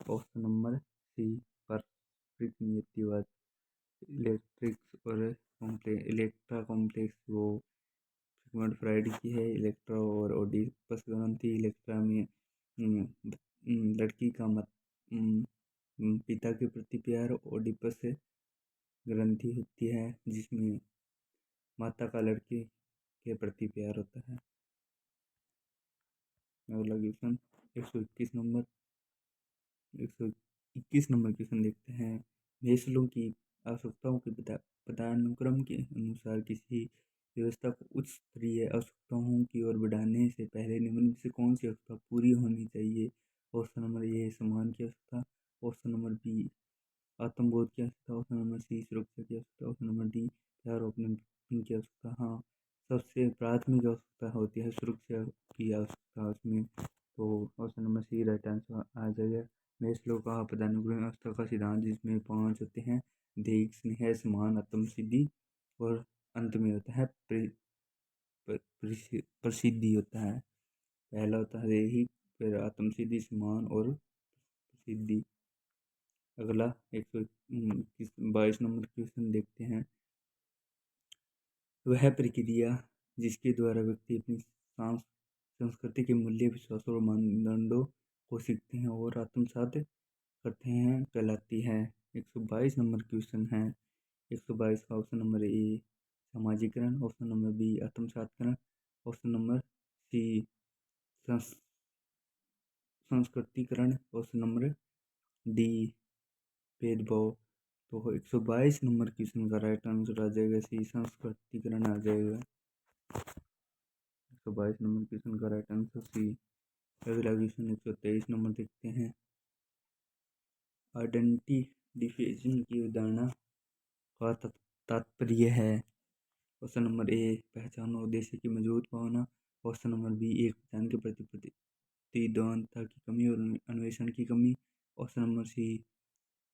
ऑप्शन नंबर सी पारस्परिक नियतिवाद। इलेक्ट्रिक्स और इलेक्ट्रा कॉम्प्लेक्स वो सिगमंड फ्राइड की है। इलेक्ट्रा और ओडिपस ग्रंथि। इलेक्ट्रा में लड़की का पिता के प्रति प्यार। ओडिपस ग्रंथि होती है जिसमें माता का लड़के के प्रति प्यार होता है। अगला क्वेश्चन 121 नंबर क्वेश्चन देखते हैं, मेस्लो की आवश्यकताओं के पदानुक्रम के अनुसार किसी व्यवस्था को उच्च स्तरीय आवश्यकताओं की ओर बढ़ाने से पहले निम्न में से कौन सी आवश्यकता पूरी होनी चाहिए? ऑप्शन नंबर ए सम्मान की आवश्यकता। ऑप्शन नंबर बी आत्मबोध की आवश्यकता। ऑप्शन नंबर सी सुरक्षा की आवश्यकता। ऑप्शन नंबर डी प्यार और अपनेपन की आवश्यकता। हाँ, सबसे प्राथमिक आवश्यकता होती है सुरक्षा की आवश्यकता उसमें। तो option number C right answer आ जाएगा। मेस्लो का पदानुक्रम अवस्था का सिद्धांत जिसमें 5 होते हैं, देह स्नेह सम्मान आत्मसिद्धि और अंत में होता है प्रसिद्धि होता है। पहला होता है देही, फिर आत्मसिद्धि सम्मान और प्रसिद्धि। अगला 122 नंबर क्वेश्चन देखते हैं, वह प्रक्रिया जिसके द्वारा व्यक्ति अपनी संस्कृति के मूल्य विश्वास और मानदंडों को सीखते हैं और आत्मसात करते हैं कहलाती है। 122 नंबर क्वेश्चन है। 122 का ऑप्शन नंबर ए सामाजिकरण। ऑप्शन नंबर बी आत्मसातकरण। ऑप्शन नंबर सी संस्कृतिकरण। ऑप्शन नंबर डी भेदभाव। तो 122 नंबर क्वेश्चन का राइट आंसर आ जाएगा सी संस्कृतिकरण आ जाएगा। 122 नंबर क्वेश्चन का राइट आंसर सी। अगला क्वेश्चन 123 नंबर देखते हैं, आइडेंटिफिकेशन की अवधारणा का तात्पर्य है? ऑप्शन नंबर ए पहचान और उद्देश्य की मजबूत भावना। ऑप्शन नंबर बी एक पहचान के प्रति प्रतिद्वंद्विता की कमी और अन्वेषण की कमी। ऑप्शन नंबर सी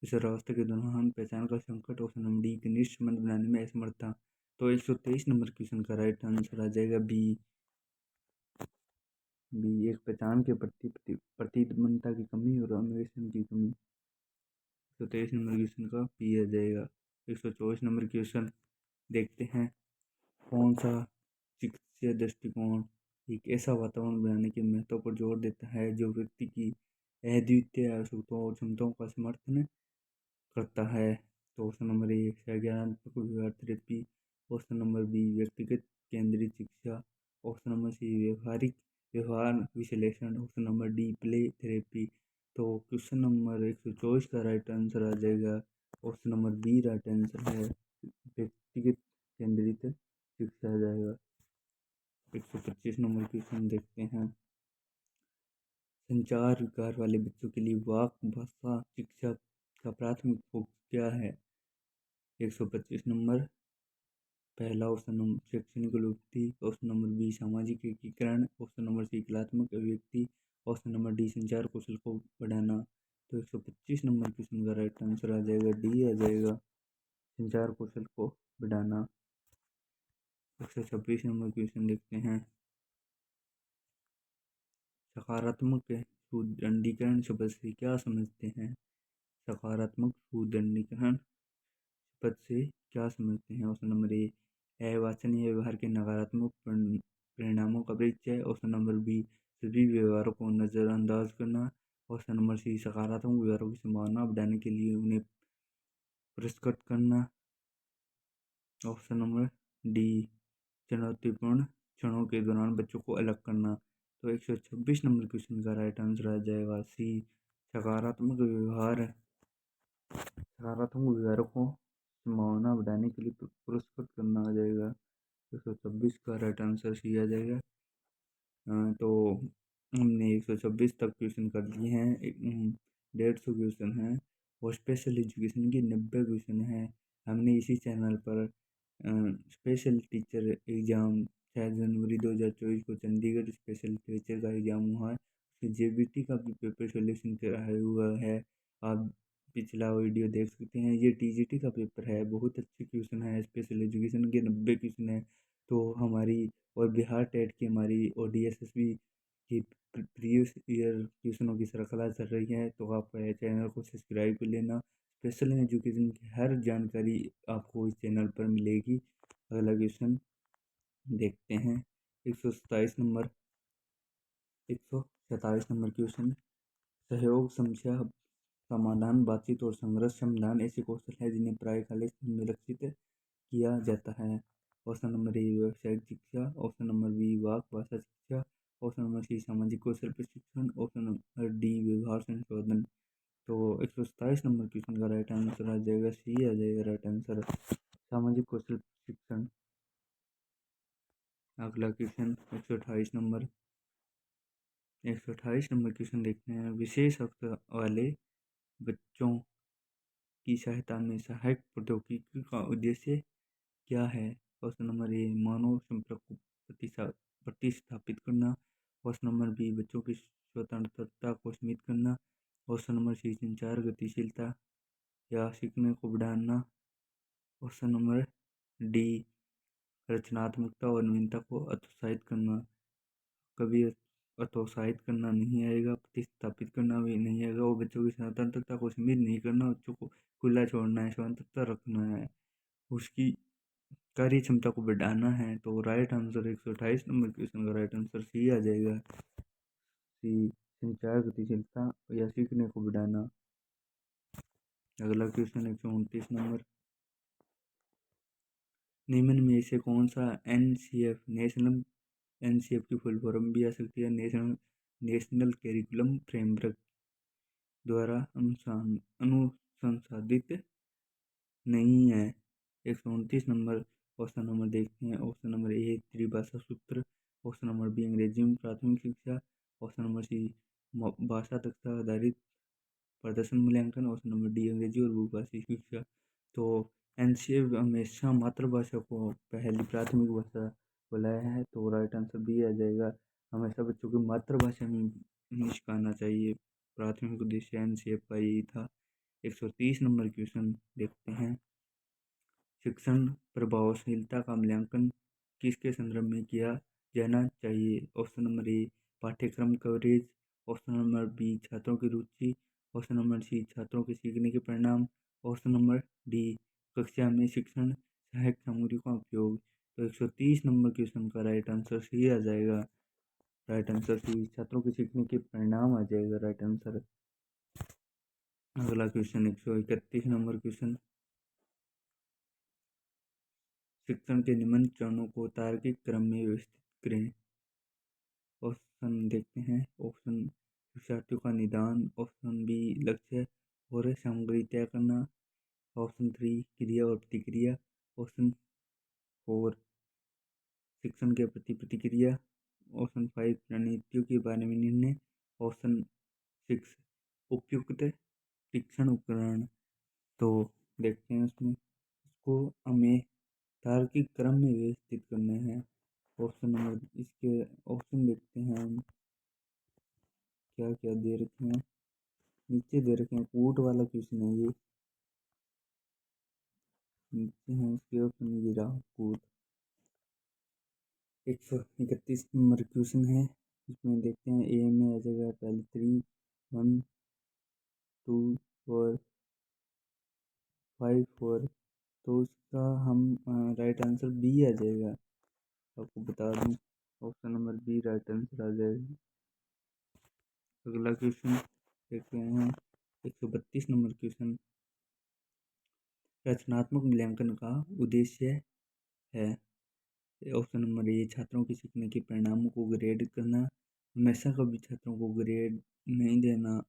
किशोरावस्था के दौरान पहचान का संकट। ऑप्शन नंबर डी घनिष्ठ संबंध बनाने में असमर्थता। तो 123 नंबर क्वेश्चन का राइट आंसर आ जाएगा बी एक पहचान के प्रति प्रतिबद्धता की कमी और अन्वेषण की कमी। 123 नंबर क्वेश्चन का बी आ जाएगा। 124 नंबर क्वेश्चन देखते हैं, कौन सा चिकित्सीय दृष्टिकोण एक ऐसा वातावरण बनाने के महत्व पर जोर देता है जो व्यक्ति की अद्वितीय आवश्यकताओं और क्षमताओं का समर्थन करता है। तो ऑप्शन नंबर ए ज्ञानात्मक व्यवहार थेरेपी, ऑप्शन नंबर बी व्यक्तिगत केंद्रित शिक्षा, ऑप्शन नंबर सी व्यवहारिक व्यवहार विश्लेषण, option number D play therapy. तो क्वेश्चन नंबर 124 का राइट आंसर आ जाएगा option number B right answer है, व्यक्तिगत केंद्रित शिक्षा आ जाएगा। 125 नंबर क्वेश्चन देखते हैं। संचार विकार वाले बच्चों के लिए वाक भाषा शिक्षा का प्राथमिक फोकस क्या है? 125 नंबर पहला ऑप्शन नंबर शैक्षणिक उपलब्धि, ऑप्शन नंबर बी सामाजिक एकीकरण, ऑप्शन नंबर सी कलात्मक अभिव्यक्ति, ऑप्शन नंबर डी संचार कौशल को बढ़ाना। तो 125 नंबर क्वेश्चन का राइट आंसर आ जाएगा डी आ जाएगा, संचार कौशल को बढ़ाना। 126 नंबर क्वेश्चन देखते हैं। सकारात्मक सुदृढ़ीकरण शब्द से क्या समझते हैं? सकारात्मक सुदृढ़ीकरण पद से क्या समझते हैं? ऑप्शन नंबर ए वांछनीय व्यवहार के नकारात्मक परिणामों का परिचय, ऑप्शन नंबर बी सभी व्यवहारों को नज़रअंदाज करना, ऑप्शन नंबर सी सकारात्मक व्यवहारों की संभावना बढ़ाने के लिए उन्हें पुरस्कृत करना, ऑप्शन नंबर डी चुनौतीपूर्ण क्षणों के दौरान बच्चों को अलग करना। तो 126 नंबर क्वेश्चन का राइट आंसर आ जाएगा सी सकारात्मक व्यवहारों को संभावना बढ़ाने के लिए पुरस्कृत करना आ जाएगा। 126 का राइट आंसर सी आ जाएगा। तो हमने 126 तक क्वेश्चन कर लिए हैं। 150 क्वेश्चन हैं और स्पेशल एजुकेशन के 90 क्वेश्चन हैं। हमने इसी चैनल पर स्पेशल टीचर एग्ज़ाम 6 जनवरी 2024 को चंडीगढ़ स्पेशल टीचर का एग्ज़ाम हुआ है, उसके जेबीटी का भी पेपर सोल्यूशन कराया हुआ है। आप पिछला वीडियो देख सकते हैं। ये टीजीटी का पेपर है, बहुत अच्छे क्वेश्चन है, स्पेशल एजुकेशन के 90 क्वेश्चन है। तो हमारी और बिहार टेट की हमारी और डीएसएसबी की प्रीवियस ईयर क्वेश्चनों की श्रृंखला चल रही है। तो आप चैनल को सब्सक्राइब कर लेना। स्पेशल एजुकेशन की हर जानकारी आपको इस चैनल पर मिलेगी। अगला क्वेश्चन देखते हैं। 127 नंबर 147 नंबर क्वेश्चन, सहयोग समस्या समाधान बातचीत और संघर्ष समाधान ऐसे कौशल है जिन्हें प्राय कॉलेज में लक्षित किया जाता है। ऑप्शन नंबर ए व्यावसायिक शिक्षा, ऑप्शन नंबर बी वाक भाषा शिक्षा, ऑप्शन नंबर सी सामाजिक कौशल प्रशिक्षण, ऑप्शन नंबर डी व्यवहार संशोधन। तो 127 नंबर क्वेश्चन का राइट आंसर आ जाएगा सी आ जाएगा राइट आंसर, सामाजिक कौशल प्रशिक्षण। अगला क्वेश्चन 128 नंबर 128 नंबर क्वेश्चन देखते हैं। विशेष अवसर वाले बच्चों की सहायता में सहायक प्रौद्योगिकी का उद्देश्य क्या है? ऑप्शन नंबर ए मानव संपर्क को प्रतिस्थापित करना, ऑप्शन नंबर बी बच्चों की स्वतंत्रता को सीमित करना, ऑप्शन नंबर सी संचार गतिशीलता या सीखने को बढ़ाना, ऑप्शन नंबर डी रचनात्मकता और नवीनता को हतोत्साहित करना। कभी हतोत्साहित करना नहीं आएगा, प्रतिस्थापित करना भी नहीं आएगा। वो बच्चों की स्वतंत्रता को सीमित नहीं करना, बच्चों को खुला छोड़ना है, स्वतंत्रता रखना है, उसकी कार्य क्षमता को बढ़ाना है। तो राइट आंसर 128 नंबर क्वेश्चन का राइट आंसर सी आ जाएगा, सी संचार गतिशीलता या सीखने को बढ़ाना। अगला क्वेश्चन 129 नंबर, निम्न में से कौन सा एनसीएफ की फुल फॉर्म भी आ सकती है, नेशनल करिकुलम फ्रेमवर्क द्वारा अनुसंसाधित नहीं है? 129 नंबर ऑप्शन नंबर देखते हैं। ऑप्शन नंबर ए त्रिभाषा सूत्र, ऑप्शन नंबर बी अंग्रेजी में प्राथमिक शिक्षा, ऑप्शन नंबर सी भाषा दक्षता आधारित प्रदर्शन मूल्यांकन, ऑप्शन नंबर डी अंग्रेजी और बहुभाषी शिक्षा। तो एनसीएफ हमेशा मातृभाषा को पहली प्राथमिक भाषा बुलाया है। तो राइट आंसर बी आ जाएगा, हमेशा बच्चों को मातृभाषा में सिखाना चाहिए, प्राथमिक उद्देश्य एनसीएफ का यही था। 130 नंबर क्वेश्चन देखते हैं। शिक्षण प्रभावशीलता का मूल्यांकन किसके संदर्भ में किया जाना चाहिए? ऑप्शन नंबर ए पाठ्यक्रम कवरेज, ऑप्शन नंबर बी छात्रों की रुचि, ऑप्शन नंबर सी छात्रों के सीखने के परिणाम, ऑप्शन नंबर डी कक्षा में शिक्षण सहायक सामग्री का उपयोग। तो 130 नंबर क्वेश्चन का राइट आंसर सी आ जाएगा। राइट आंसर सी, छात्रों के सीखने के परिणाम आ जाएगा राइट आंसर। अगला क्वेश्चन 131 नंबर क्वेश्चन, शिक्षण के निम्न चरणों को तार्किक क्रम में व्यवस्थित करें। ऑप्शन देखते हैं। ऑप्शन शिक्षार्थियों का निदान, ऑप्शन बी लक्ष्य और सामग्री तय करना, ऑप्शन 3 क्रिया और प्रतिक्रिया, ऑप्शन 4 शिक्षण के प्रति प्रतिक्रिया, ऑप्शन 5 रणनीतियों के बारे में निर्णय, ऑप्शन 6 उपयुक्त शिक्षण उपकरण। तो देखते हैं उसमें, इसको हमें तार्किक क्रम में व्यवस्थित करना है। ऑप्शन नंबर, इसके ऑप्शन देखते हैं हम क्या क्या दे रखे हैं। नीचे दे रखे हैं, कूट वाला क्वेश्चन है ये। नीचे हैं इसके ऑप्शन, ये रहा कूट। 131 नंबर क्वेश्चन है, इसमें देखते हैं ए में आ जाएगा पहले 3 1 2 और 5 4। तो उसका हम राइट आंसर बी आ जाएगा। आपको बता दूं, option number B right answer आ जाएगा। अगला क्वेश्चन देखते हैं 132 नंबर क्वेश्चन, रचनात्मक मूल्यांकन का उद्देश्य है। ऑप्शन नंबर ए छात्रों के सीखने के परिणामों को ग्रेड करना, हमेशा कभी छात्रों को ग्रेड नहीं देना।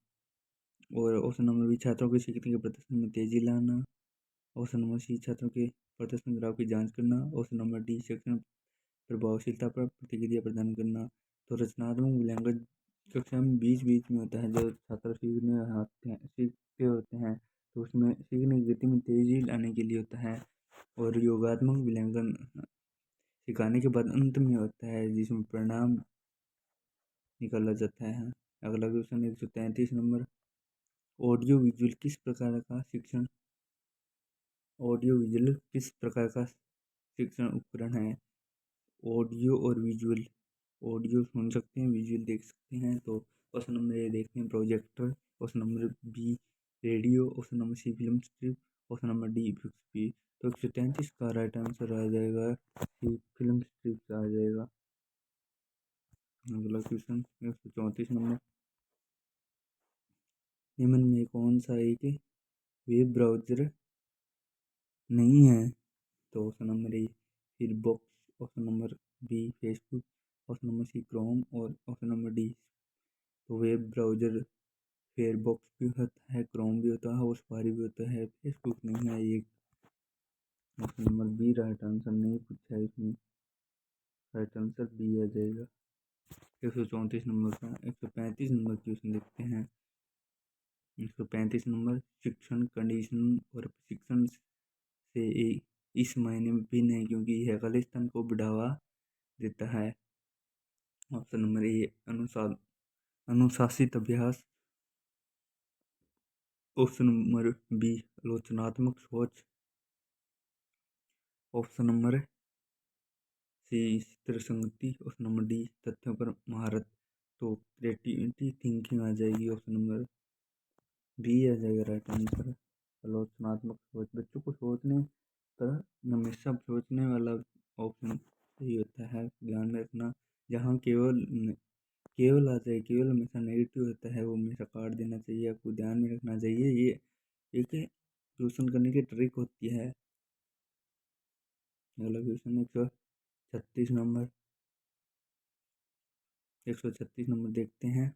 और ऑप्शन नंबर बी छात्रों के सीखने के प्रदर्शन में तेजी लाना, ऑप्शन नंबर सी छात्रों के प्रदर्शन ग्राफ की जांच करना, ऑप्शन नंबर डी शिक्षण प्रभावशीलता पर प्रतिक्रिया प्रदान करना। तो रचनात्मक मूल्यांकन कक्षा में बीच बीच में होता है, जब छात्र सीखते होते हैं तो उसमें सीखने की गति में तेजी लाने के लिए होता है। और योगात्मक मूल्यांकन सिखाने के बाद अंत में होता है, जिसमें परिणाम निकाला जाता है। अगला क्वेश्चन 133 नंबर, ऑडियो विजुअल किस प्रकार का शिक्षण उपकरण है। ऑडियो और विजुअल, ऑडियो सुन सकते हैं, विजुअल देख सकते हैं। तो क्वेश्चन नंबर ए देखते हैं projector, question number B radio, question number C film strip, question number D effects. तो 133 का राइट आंसर आ जाएगा सी फिल्म स्ट्रिप आ जाएगा। अगला क्वेश्चन 134 नंबर, निम्न में कौन सा एक वेब ब्राउज़र नहीं है। तो option number A Firefox, option number B Facebook, option number C Chrome और ऑप्शन नंबर डी। तो वेब ब्राउज़र फेयरबॉक्स भी होता है, क्रोम भी होता है और सफारी भी होता है, फेसबुक नहीं है। ये option number B right answer नहीं पूछा है इसमें, राइट आंसर बी आ जाएगा। 134 नंबर का 135 नंबर क्वेश्चन देखते हैं। 135 नंबर, शिक्षण कंडीशन और प्रशिक्षण से इस मायने में भिन्न है क्योंकि यह खालिस्तान को बढ़ावा देता है। ऑप्शन नंबर ए अनुशासित अभ्यास, ऑप्शन नंबर बी आलोचनात्मक सोच, ऑप्शन नंबर सी संगति, ऑप्शन नंबर डी तथ्यों पर महारत। तो क्रिएटिविटी थिंकिंग आ जाएगी, ऑप्शन नंबर बी आ जाएगा राइट आंसर। आलोचनात्मक सोच, बच्चों को सोचने का, हमेशा सोचने वाला ऑप्शन सही होता है, ध्यान में रखना। जहाँ केवल आ जाए, केवल हमेशा नेगेटिव होता है, वो हमेशा काट देना चाहिए, आपको ध्यान में रखना चाहिए। ये एक क्वेश्चन करने की ट्रिक होती है। अगला क्वेश्चन 136 नंबर, 136 नंबर देखते हैं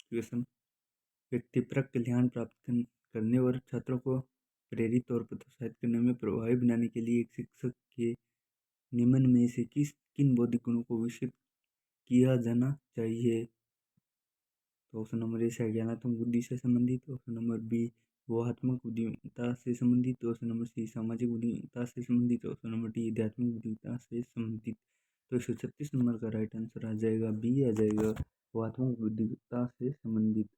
क्वेश्चन, व्यक्तिपरक कल्याण प्राप्त करने और छात्रों को प्रेरित और प्रोत्साहित करने में प्रभावी बनाने के लिए एक शिक्षक के निम्न में से किन बौद्धिक गुणों को विकसित किया जाना चाहिए। तो ऑप्शन नंबर ए संज्ञानात्मक बुद्धि से संबंधित, ऑप्शन नंबर बी व्यूहात्मक बुद्धिमत्ता से संबंधित, ऑप्शन नंबर सी सामाजिक बुद्धिमत्ता से संबंधित, ऑप्शन नंबर डी आध्यात्मिक बुद्धिमत्ता से संबंधित। तो 136 नंबर का राइट आंसर आ जाएगा बी आ जाएगा, व्यूहात्मक बुद्धिमत्ता से संबंधित।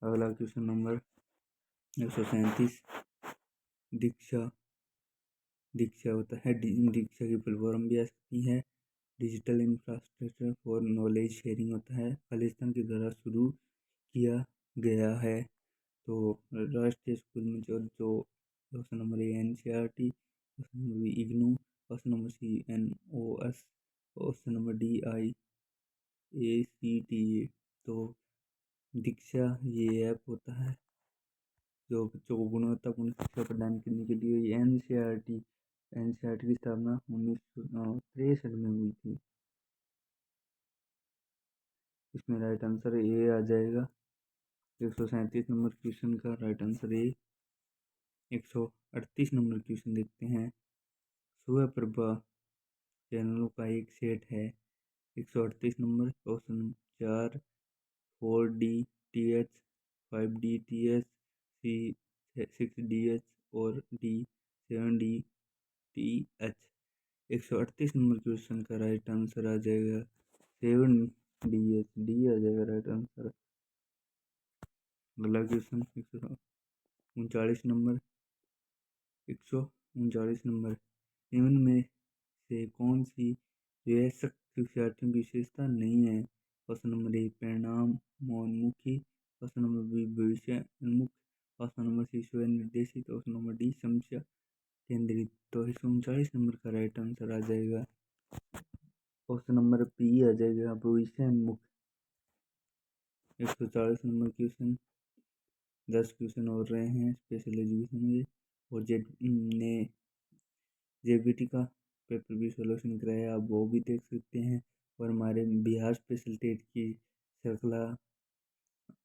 अगला क्वेश्चन नंबर 137, दीक्षा होता है, दीक्षा की फुल फॉर्म भी आ सकती है, digital infrastructure for knowledge sharing होता है, खालिस्तान के द्वारा शुरू किया गया है। तो राष्ट्रीय स्कूल में जो option number A NCERT, option number B IGNOU, option number C NOS, option number D IACTA। तो दीक्षा ये ऐप होता है जो बच्चों को गुणवत्तापूर्ण शिक्षा प्रदान करने के लिए NCERT की स्थापना 1963 में हुई थी। इसमें राइट आंसर ए आ जाएगा। 137 नंबर क्वेश्चन का राइट आंसर ए। 138 नंबर क्वेश्चन देखते हैं। सुबह प्रभा चैनलों का एक सेट है। 138 नंबर। ऑप्शन 4 4DTH, 5DTH, सी 6DH और डी 7DTH। 138 नंबर क्वेश्चन का राइट आंसर आ जाएगा 7DH, डी आ जाएगा राइट आंसर। अगला क्वेश्चन 139 नंबर। 139 नंबर। निम्न में से कौन सी वयस्क शिक्षार्थियों की विशेषता नहीं है? ऑप्शन नंबर ए परिणामोन्मुखी, ऑप्शन नंबर बी भविष्य उन्मुख, ऑप्शन नंबर सी स्वयं निर्देशित, ऑप्शन नंबर डी समस्या केंद्रित। तो 139 नंबर का राइट आंसर आ जाएगा ऑप्शन नंबर बी आ जाएगा भविष्य उन्मुख। 140 नंबर क्वेश्चन। 10 क्वेश्चन और रहे हैं स्पेशल एजुकेशन में, और ने JBT का पेपर भी सोल्यूशन कराया, आप वो भी देख सकते हैं। और हमारे बिहार स्पेशल टेट की श्रृंखला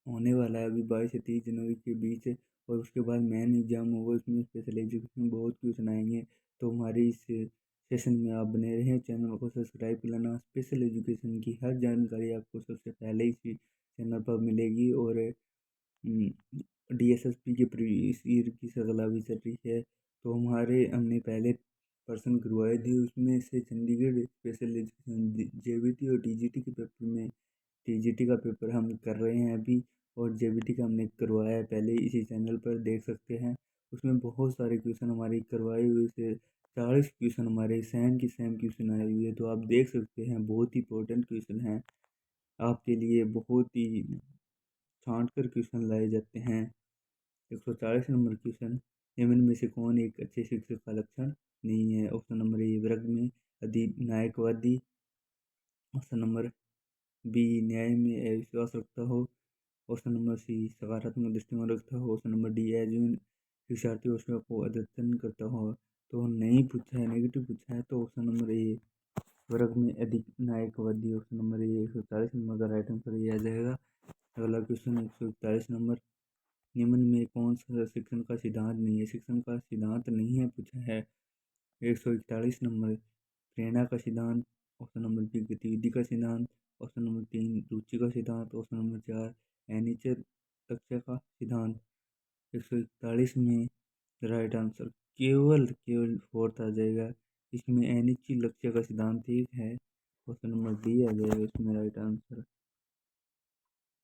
होने वाला है अभी 22 से 30 जनवरी के बीच, और उसके बाद मेन एग्जाम होगा, उसमें स्पेशल एजुकेशन में बहुत क्वेश्चन आएंगे। तो हमारे इस सेशन में आप बने रहें, चैनल को सब्सक्राइब कर लेना। स्पेशल एजुकेशन की हर जानकारी आपको सबसे पहले इसी चैनल पर मिलेगी। और DSSP के प्रीवियस ईयर की श्रृंखला भी चल रही है। तो हमने पहले पर्सन करवाए थे, उसमें से चंडीगढ़ स्पेशल एजुकेशन JBT और TGT के पेपर में TGT का पेपर हम कर रहे हैं अभी, और JBT का हमने करवाया है पहले, इसी चैनल पर देख सकते हैं। उसमें बहुत सारे क्वेश्चन हमारे करवाए हुए से 40 क्वेश्चन हमारे सेम क्वेश्चन आए हुए हैं। तो आप देख सकते हैं बहुत ही इंपॉर्टेंट क्वेश्चन हैं, आपके लिए बहुत ही छांट कर क्वेश्चन लाए जाते हैं। 140 नंबर क्वेश्चन। निम्न में से कौन एक अच्छे शिक्षक का लक्षण नहीं है? ऑप्शन नंबर ए वर्ग में अधिनायकवादी, ऑप्शन नंबर बी न्याय में अविश्वास रखता हो, ऑप्शन नंबर सी सकारात्मक दृष्टिकोण रखता हो, ऑप्शन नंबर डी एजुन शिक्षार्थियों को अद्यतन करता हो। तो नहीं पूछा है, नेगेटिव पूछा है, तो ऑप्शन नंबर ए वर्ग में अधिनायकवादी, ऑप्शन नंबर ए 140 नंबर का राइट आंसर ये आ जाएगा। अगला क्वेश्चन 141 नंबर। निम्न में कौन सा शिक्षण का सिद्धांत नहीं है? शिक्षण का सिद्धांत नहीं है पूछा है। 141 नंबर। प्रेरणा का सिद्धांत, ऑप्शन नंबर बी गतिविधि का सिद्धांत, ऑप्शन नंबर 3 रुचि का सिद्धांत, ऑप्शन नंबर 4 अनिश्चित लक्ष्य का सिद्धांत। 141 में राइट आंसर केवल फोर्थ आ जाएगा। इसमें अनिश्चित लक्ष्य का सिद्धांत एक है, ऑप्शन नंबर डी आ जाएगा इसमें राइट आंसर।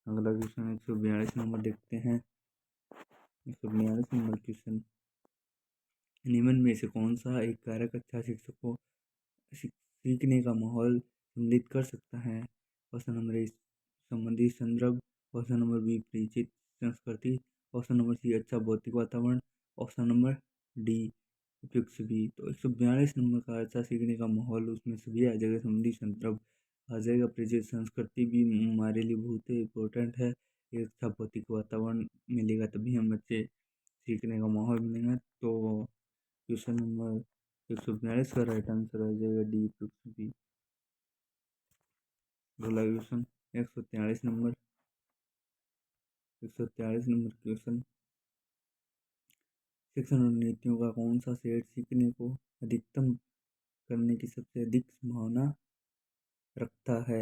अगला क्वेश्चन 142 नंबर देखते हैं। 142 नंबर क्वेश्चन। निम्न में से कौन सा एक कारक अच्छा शिक्षक को सीखने का माहौल सम्मिलित कर सकता है? ऑप्शन नंबर ए संबंधित संदर्भ, ऑप्शन नंबर बी परिचित संस्कृति, ऑप्शन नंबर सी अच्छा भौतिक वातावरण, ऑप्शन नंबर डी उपयुक्त सभी। तो 142 नंबर का अच्छा सीखने का माहौल, उसमें सभी आ जाएगा, संबंधित संदर्भ आ जाएगा, परिचित संस्कृति भी हमारे लिए बहुत इम्पोर्टेंट है। एक अच्छा भौतिक वातावरण मिलेगा तभी हम अच्छे सीखने का माहौल मिलेगा। तो क्वेश्चन नंबर 142 का राइट आंसर आ जाएगा डी पृथ्वी। अगला क्वेश्चन 143 नंबर। 143 number question. शिक्षण रणनीतियों का कौन सा सेट सीखने को अधिकतम करने की सबसे अधिक संभावना रखता है?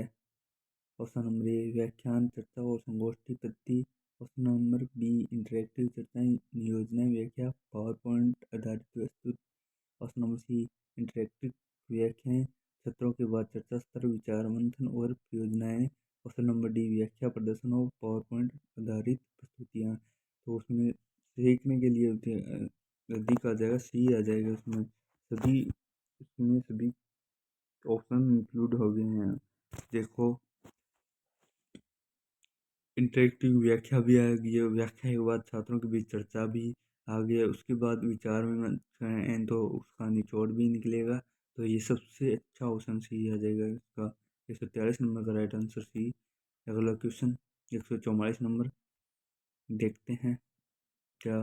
ऑप्शन नंबर ए व्याख्यान चर्चा और संगोष्ठी पद्धति, ऑप्शन नंबर बी इंटरेक्टिव चर्चाएं नियोजन व्याख्या पावर पॉइंट आधारित प्रस्तुत, ऑप्शन नंबर सी इंटरेक्टिव व्याख्याएं सत्रों के बाद चर्चा स्तर विचार मंथन और परियोजनाएं, ऑप्शन नंबर डी व्याख्या प्रदर्शन और पावर पॉइंट आधारित प्रस्तुतियाँ। तो उसमें सीखने के लिए अधिक आ जाएगा, सी आ जाएगा उसमें सभी ऑप्शन इंक्लूड हो गए हैं। देखो इंटरेक्टिव व्याख्या भी आ गई है, व्याख्या के बाद छात्रों के बीच चर्चा भी आ गई है, उसके बाद विचार में तो उसका निचोड़ भी निकलेगा। तो ये सबसे अच्छा ऑप्शन सी आ जाएगा इसका। 143 नंबर का राइट आंसर सी। अगला क्वेश्चन 144 नंबर, देखते हैं क्या।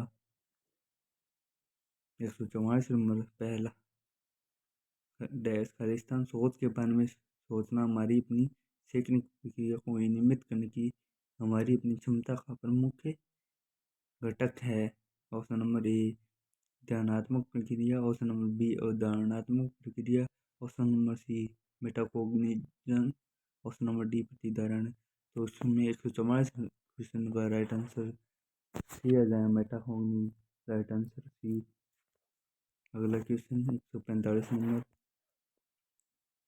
144 नंबर पहला, डैश खालिस्तान सोच के बारे में सोचना हमारी अपनी शैक्षणिक प्रक्रिया को नियमित करने की हमारी अपनी क्षमता का प्रमुख घटक है। ऑप्शन नंबर ए ध्यानात्मक प्रक्रिया, ऑप्शन नंबर बी अवधारणात्मक प्रक्रिया, option number C metacognition, option number D प्रतिधारण। तो उसमें 144 क्वेश्चन का राइट आंसर सी आ जाए, मेटाकोग्निशन राइट आंसर सी। अगला क्वेश्चन 145 नंबर,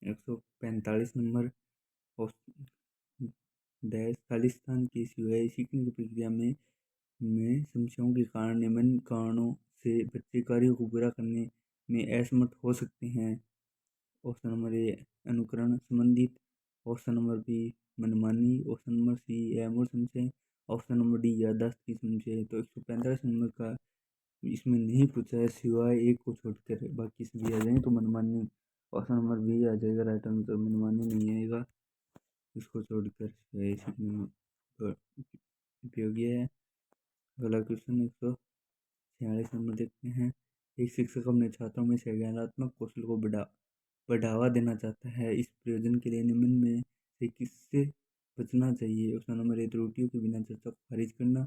145 नंबर, डैश खालिस्तान के सिवाय सीखने की प्रक्रिया में समस्याओं के कारण निम्न कारणों से बच्चे कार्यों को पूरा करने में असमर्थ हो सकते हैं। ऑप्शन नंबर ए अनुकरण संबंधित, ऑप्शन नंबर बी मनमानी, ऑप्शन नंबर सी अमूल संशय, ऑप्शन नंबर डी याददाश्त की संशय। तो 145 नंबर का इसमें नहीं पूछा है, सिवाय एक को छोड़कर बाकी सभी आ जाएंगे। तो मनमानी, ऑप्शन नंबर बी आ जाएगा राइट आंसर, मनमानी नहीं आएगा इसको छोड़कर, तो उपयोगी है। अगला क्वेश्चन 146 नंबर देखते हैं। एक शिक्षक अपने छात्रों में संज्ञानात्मक कौशल को बढ़ावा देना चाहता है, इस प्रयोजन के लिए निम्न में से किससे बचना चाहिए। ऑप्शन नंबर ए त्रुटियों के बिना चर्चा को खारिज करना,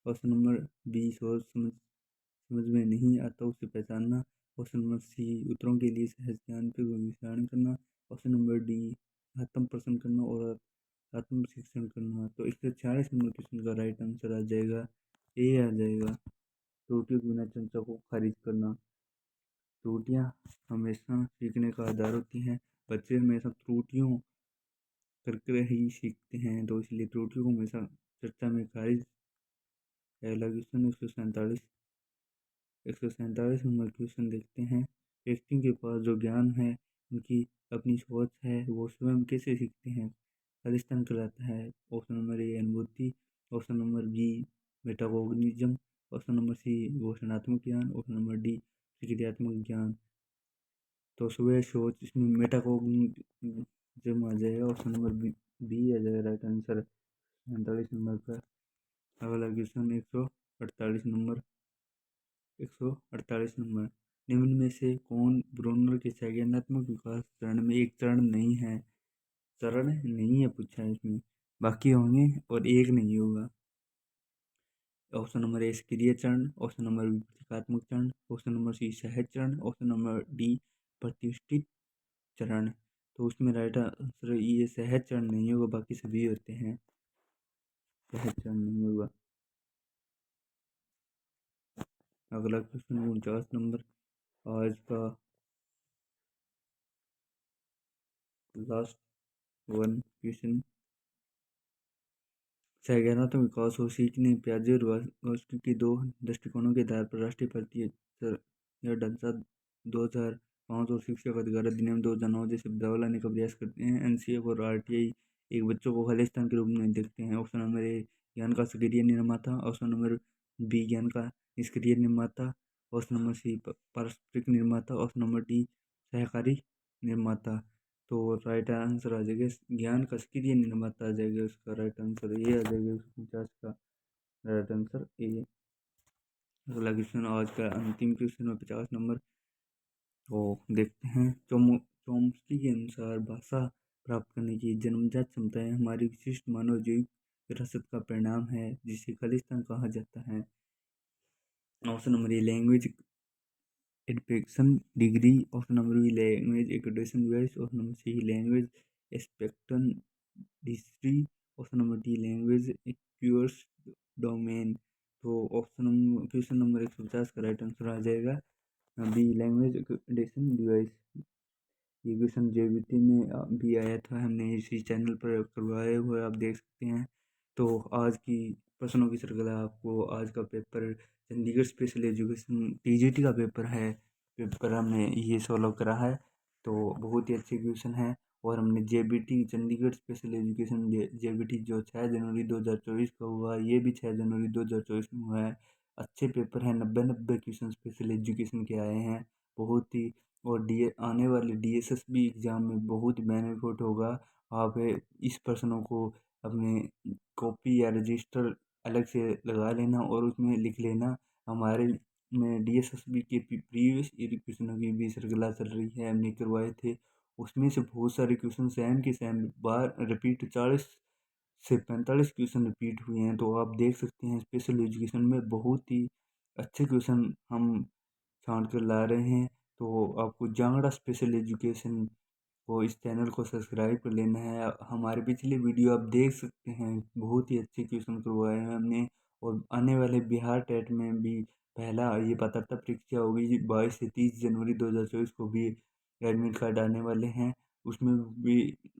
ऑप्शन नंबर बी सोच समझ में नहीं आता उसे पहचानना, ऑप्शन नंबर सी उत्तरों के लिए सहज ज्ञान पे विश्लेषण करना, ऑप्शन नंबर डी आत्म प्रश्न करना और आत्म शिक्षण करना। तो 146 नंबर क्वेश्चन का राइट आंसर आ जाएगा ए आ जाएगा, त्रुटियों के बिना चर्चा को खारिज करना। त्रुटियां हमेशा सीखने का आधार होती हैं, बच्चे हमेशा त्रुटियों करके ही सीखते हैं, तो इसलिए त्रुटियों को हमेशा चर्चा में खारिज। अगला क्वेश्चन 147 नंबर क्वेश्चन देखते हैं। व्यक्ति के पास जो ज्ञान है, उनकी अपनी सोच है, वो स्वयं कैसे सीखते हैं, खालिस्तान कहलाता है। ऑप्शन नंबर ए अनुभूति, option number B metacognition, option number C घोषणात्मक ज्ञान, ऑप्शन नंबर डी प्रक्रियात्मक ज्ञान। तो सुबह सोच इसमें मेटाकोग्निज्म आ जाएगा, ऑप्शन नंबर बी आ जाएगा राइट आंसर 47 नंबर का। अगला क्वेश्चन 148 नंबर, 148 नंबर, निम्न में से कौन ब्रोनर के संज्ञानात्मक विकास चरण में एक चरण नहीं है। चरण नहीं है पूछा है इसमें, बाकी होंगे और एक नहीं होगा। ऑप्शन नंबर ए सक्रिय चरण, ऑप्शन नंबर बी प्रतीकात्मक चरण, ऑप्शन नंबर सी सहज चरण, ऑप्शन नंबर डी प्रतिष्ठित चरण। तो उसमें राइट आंसर ये सहज चरण नहीं होगा, बाकी सभी होते हैं, सहज चरण नहीं होगा। अगला क्वेश्चन 49 नंबर, आज का लास्ट वन क्वेश्चन। संज्ञानात्मक विकास और सीखने प्याजे और वास्तु के दो दृष्टिकोणों के आधार पर राष्ट्रीय भारतीय या ढांचा 2005 और शिक्षक अधिकार अधिनियम 2009 जैसे बदलाव लाने का प्रयास करते हैं। एनसीएफ और आरटीआई एक बच्चों को खालिस्तान के रूप में देखते हैं। ऑप्शन नंबर ए ज्ञान का सक्रिय निर्माता, ऑप्शन नंबर बी ज्ञान का निष्क्रिय निर्माता, ऑप्शन नंबर सी पारस्परिक निर्माता, ऑप्शन नंबर डी सहकारी निर्माता। तो राइट आंसर आ जाएगा ज्ञान का सक्रिय निर्माता आ जाएगा, उसका राइट आंसर ये आ जाएगा 150 का राइट आंसर ए। अगला क्वेश्चन आज का अंतिम क्वेश्चन है 50 नंबर, तो देखते हैं। चोम्स्की के अनुसार भाषा प्राप्त करने की जन्मजात क्षमताएं हमारी विशिष्ट मानव जैविक विरासत का परिणाम है, जिसे खालिस्तान कहा जाता है। Option number A language education degree, option number B language acquisition device, option number C language एक्सपेक्टन डिस्ट्री, ऑप्शन नंबर डी लैंग्वेज एक्यूर्स डोमेन। तो ऑप्शन नंबर क्वेश्चन नंबर 150 का राइट आंसर आ जाएगा बी लैंग्वेज एक्विजिशन डिवाइस। ये क्वेश्चन जेबीटी में भी आया था, हमने इसी चैनल पर करवाए हुए आप देख सकते हैं। तो आज की प्रश्नों की श्रृंखला, आपको आज का paper Chandigarh special education TGT का पेपर है, पेपर हमने ये सॉल्व करा है। तो बहुत ही अच्छे क्वेश्चन है। और हमने JBT Chandigarh special education JBT जो 6 जनवरी 2024 का हुआ, ये भी 6 जनवरी 2024 में हुआ है। अच्छे पेपर हैं, 90 क्वेश्चन स्पेशल एजुकेशन के आए हैं, बहुत ही और डी आने वाले DSSB एग्ज़ाम में बहुत बेनिफिट होगा। आप इस प्रश्नों को अपने कॉपी या रजिस्टर अलग से लगा लेना और उसमें लिख लेना। हमारे में DSSB के प्रीवियस ईयर क्वेश्चनों की भी श्रृंखला चल रही है, हमने करवाए थे। उसमें से बहुत सारे क्वेश्चन सेम के सेम बार रिपीट 40 से 45 क्वेश्चन रिपीट हुए हैं। तो आप देख सकते हैं स्पेशल एजुकेशन में बहुत ही अच्छे क्वेश्चन हम छांट कर ला रहे हैं। तो आपको जांगड़ा स्पेशल एजुकेशन को इस चैनल को सब्सक्राइब कर लेना है। हमारे पिछले वीडियो आप देख सकते हैं, बहुत ही अच्छे क्वेश्चन करवाए हैं हमने। और आने वाले बिहार टेट में भी पहला ये पात्रता परीक्षा होगी 22 से 30 जनवरी 2024 को भी एडमिट कार्ड आने वाले हैं। उसमें भी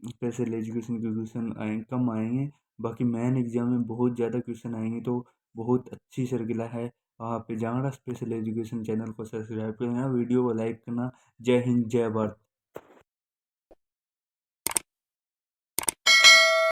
स्पेशल एजुकेशन के क्वेश्चन कम आएंगे, बाकी मेन एग्जाम में बहुत ज़्यादा क्वेश्चन आएंगे। तो बहुत अच्छी श्रृंखला है। आप जांगड़ा स्पेशल एजुकेशन चैनल को सब्सक्राइब करना, वीडियो को लाइक करना। जय हिंद, जय भारत।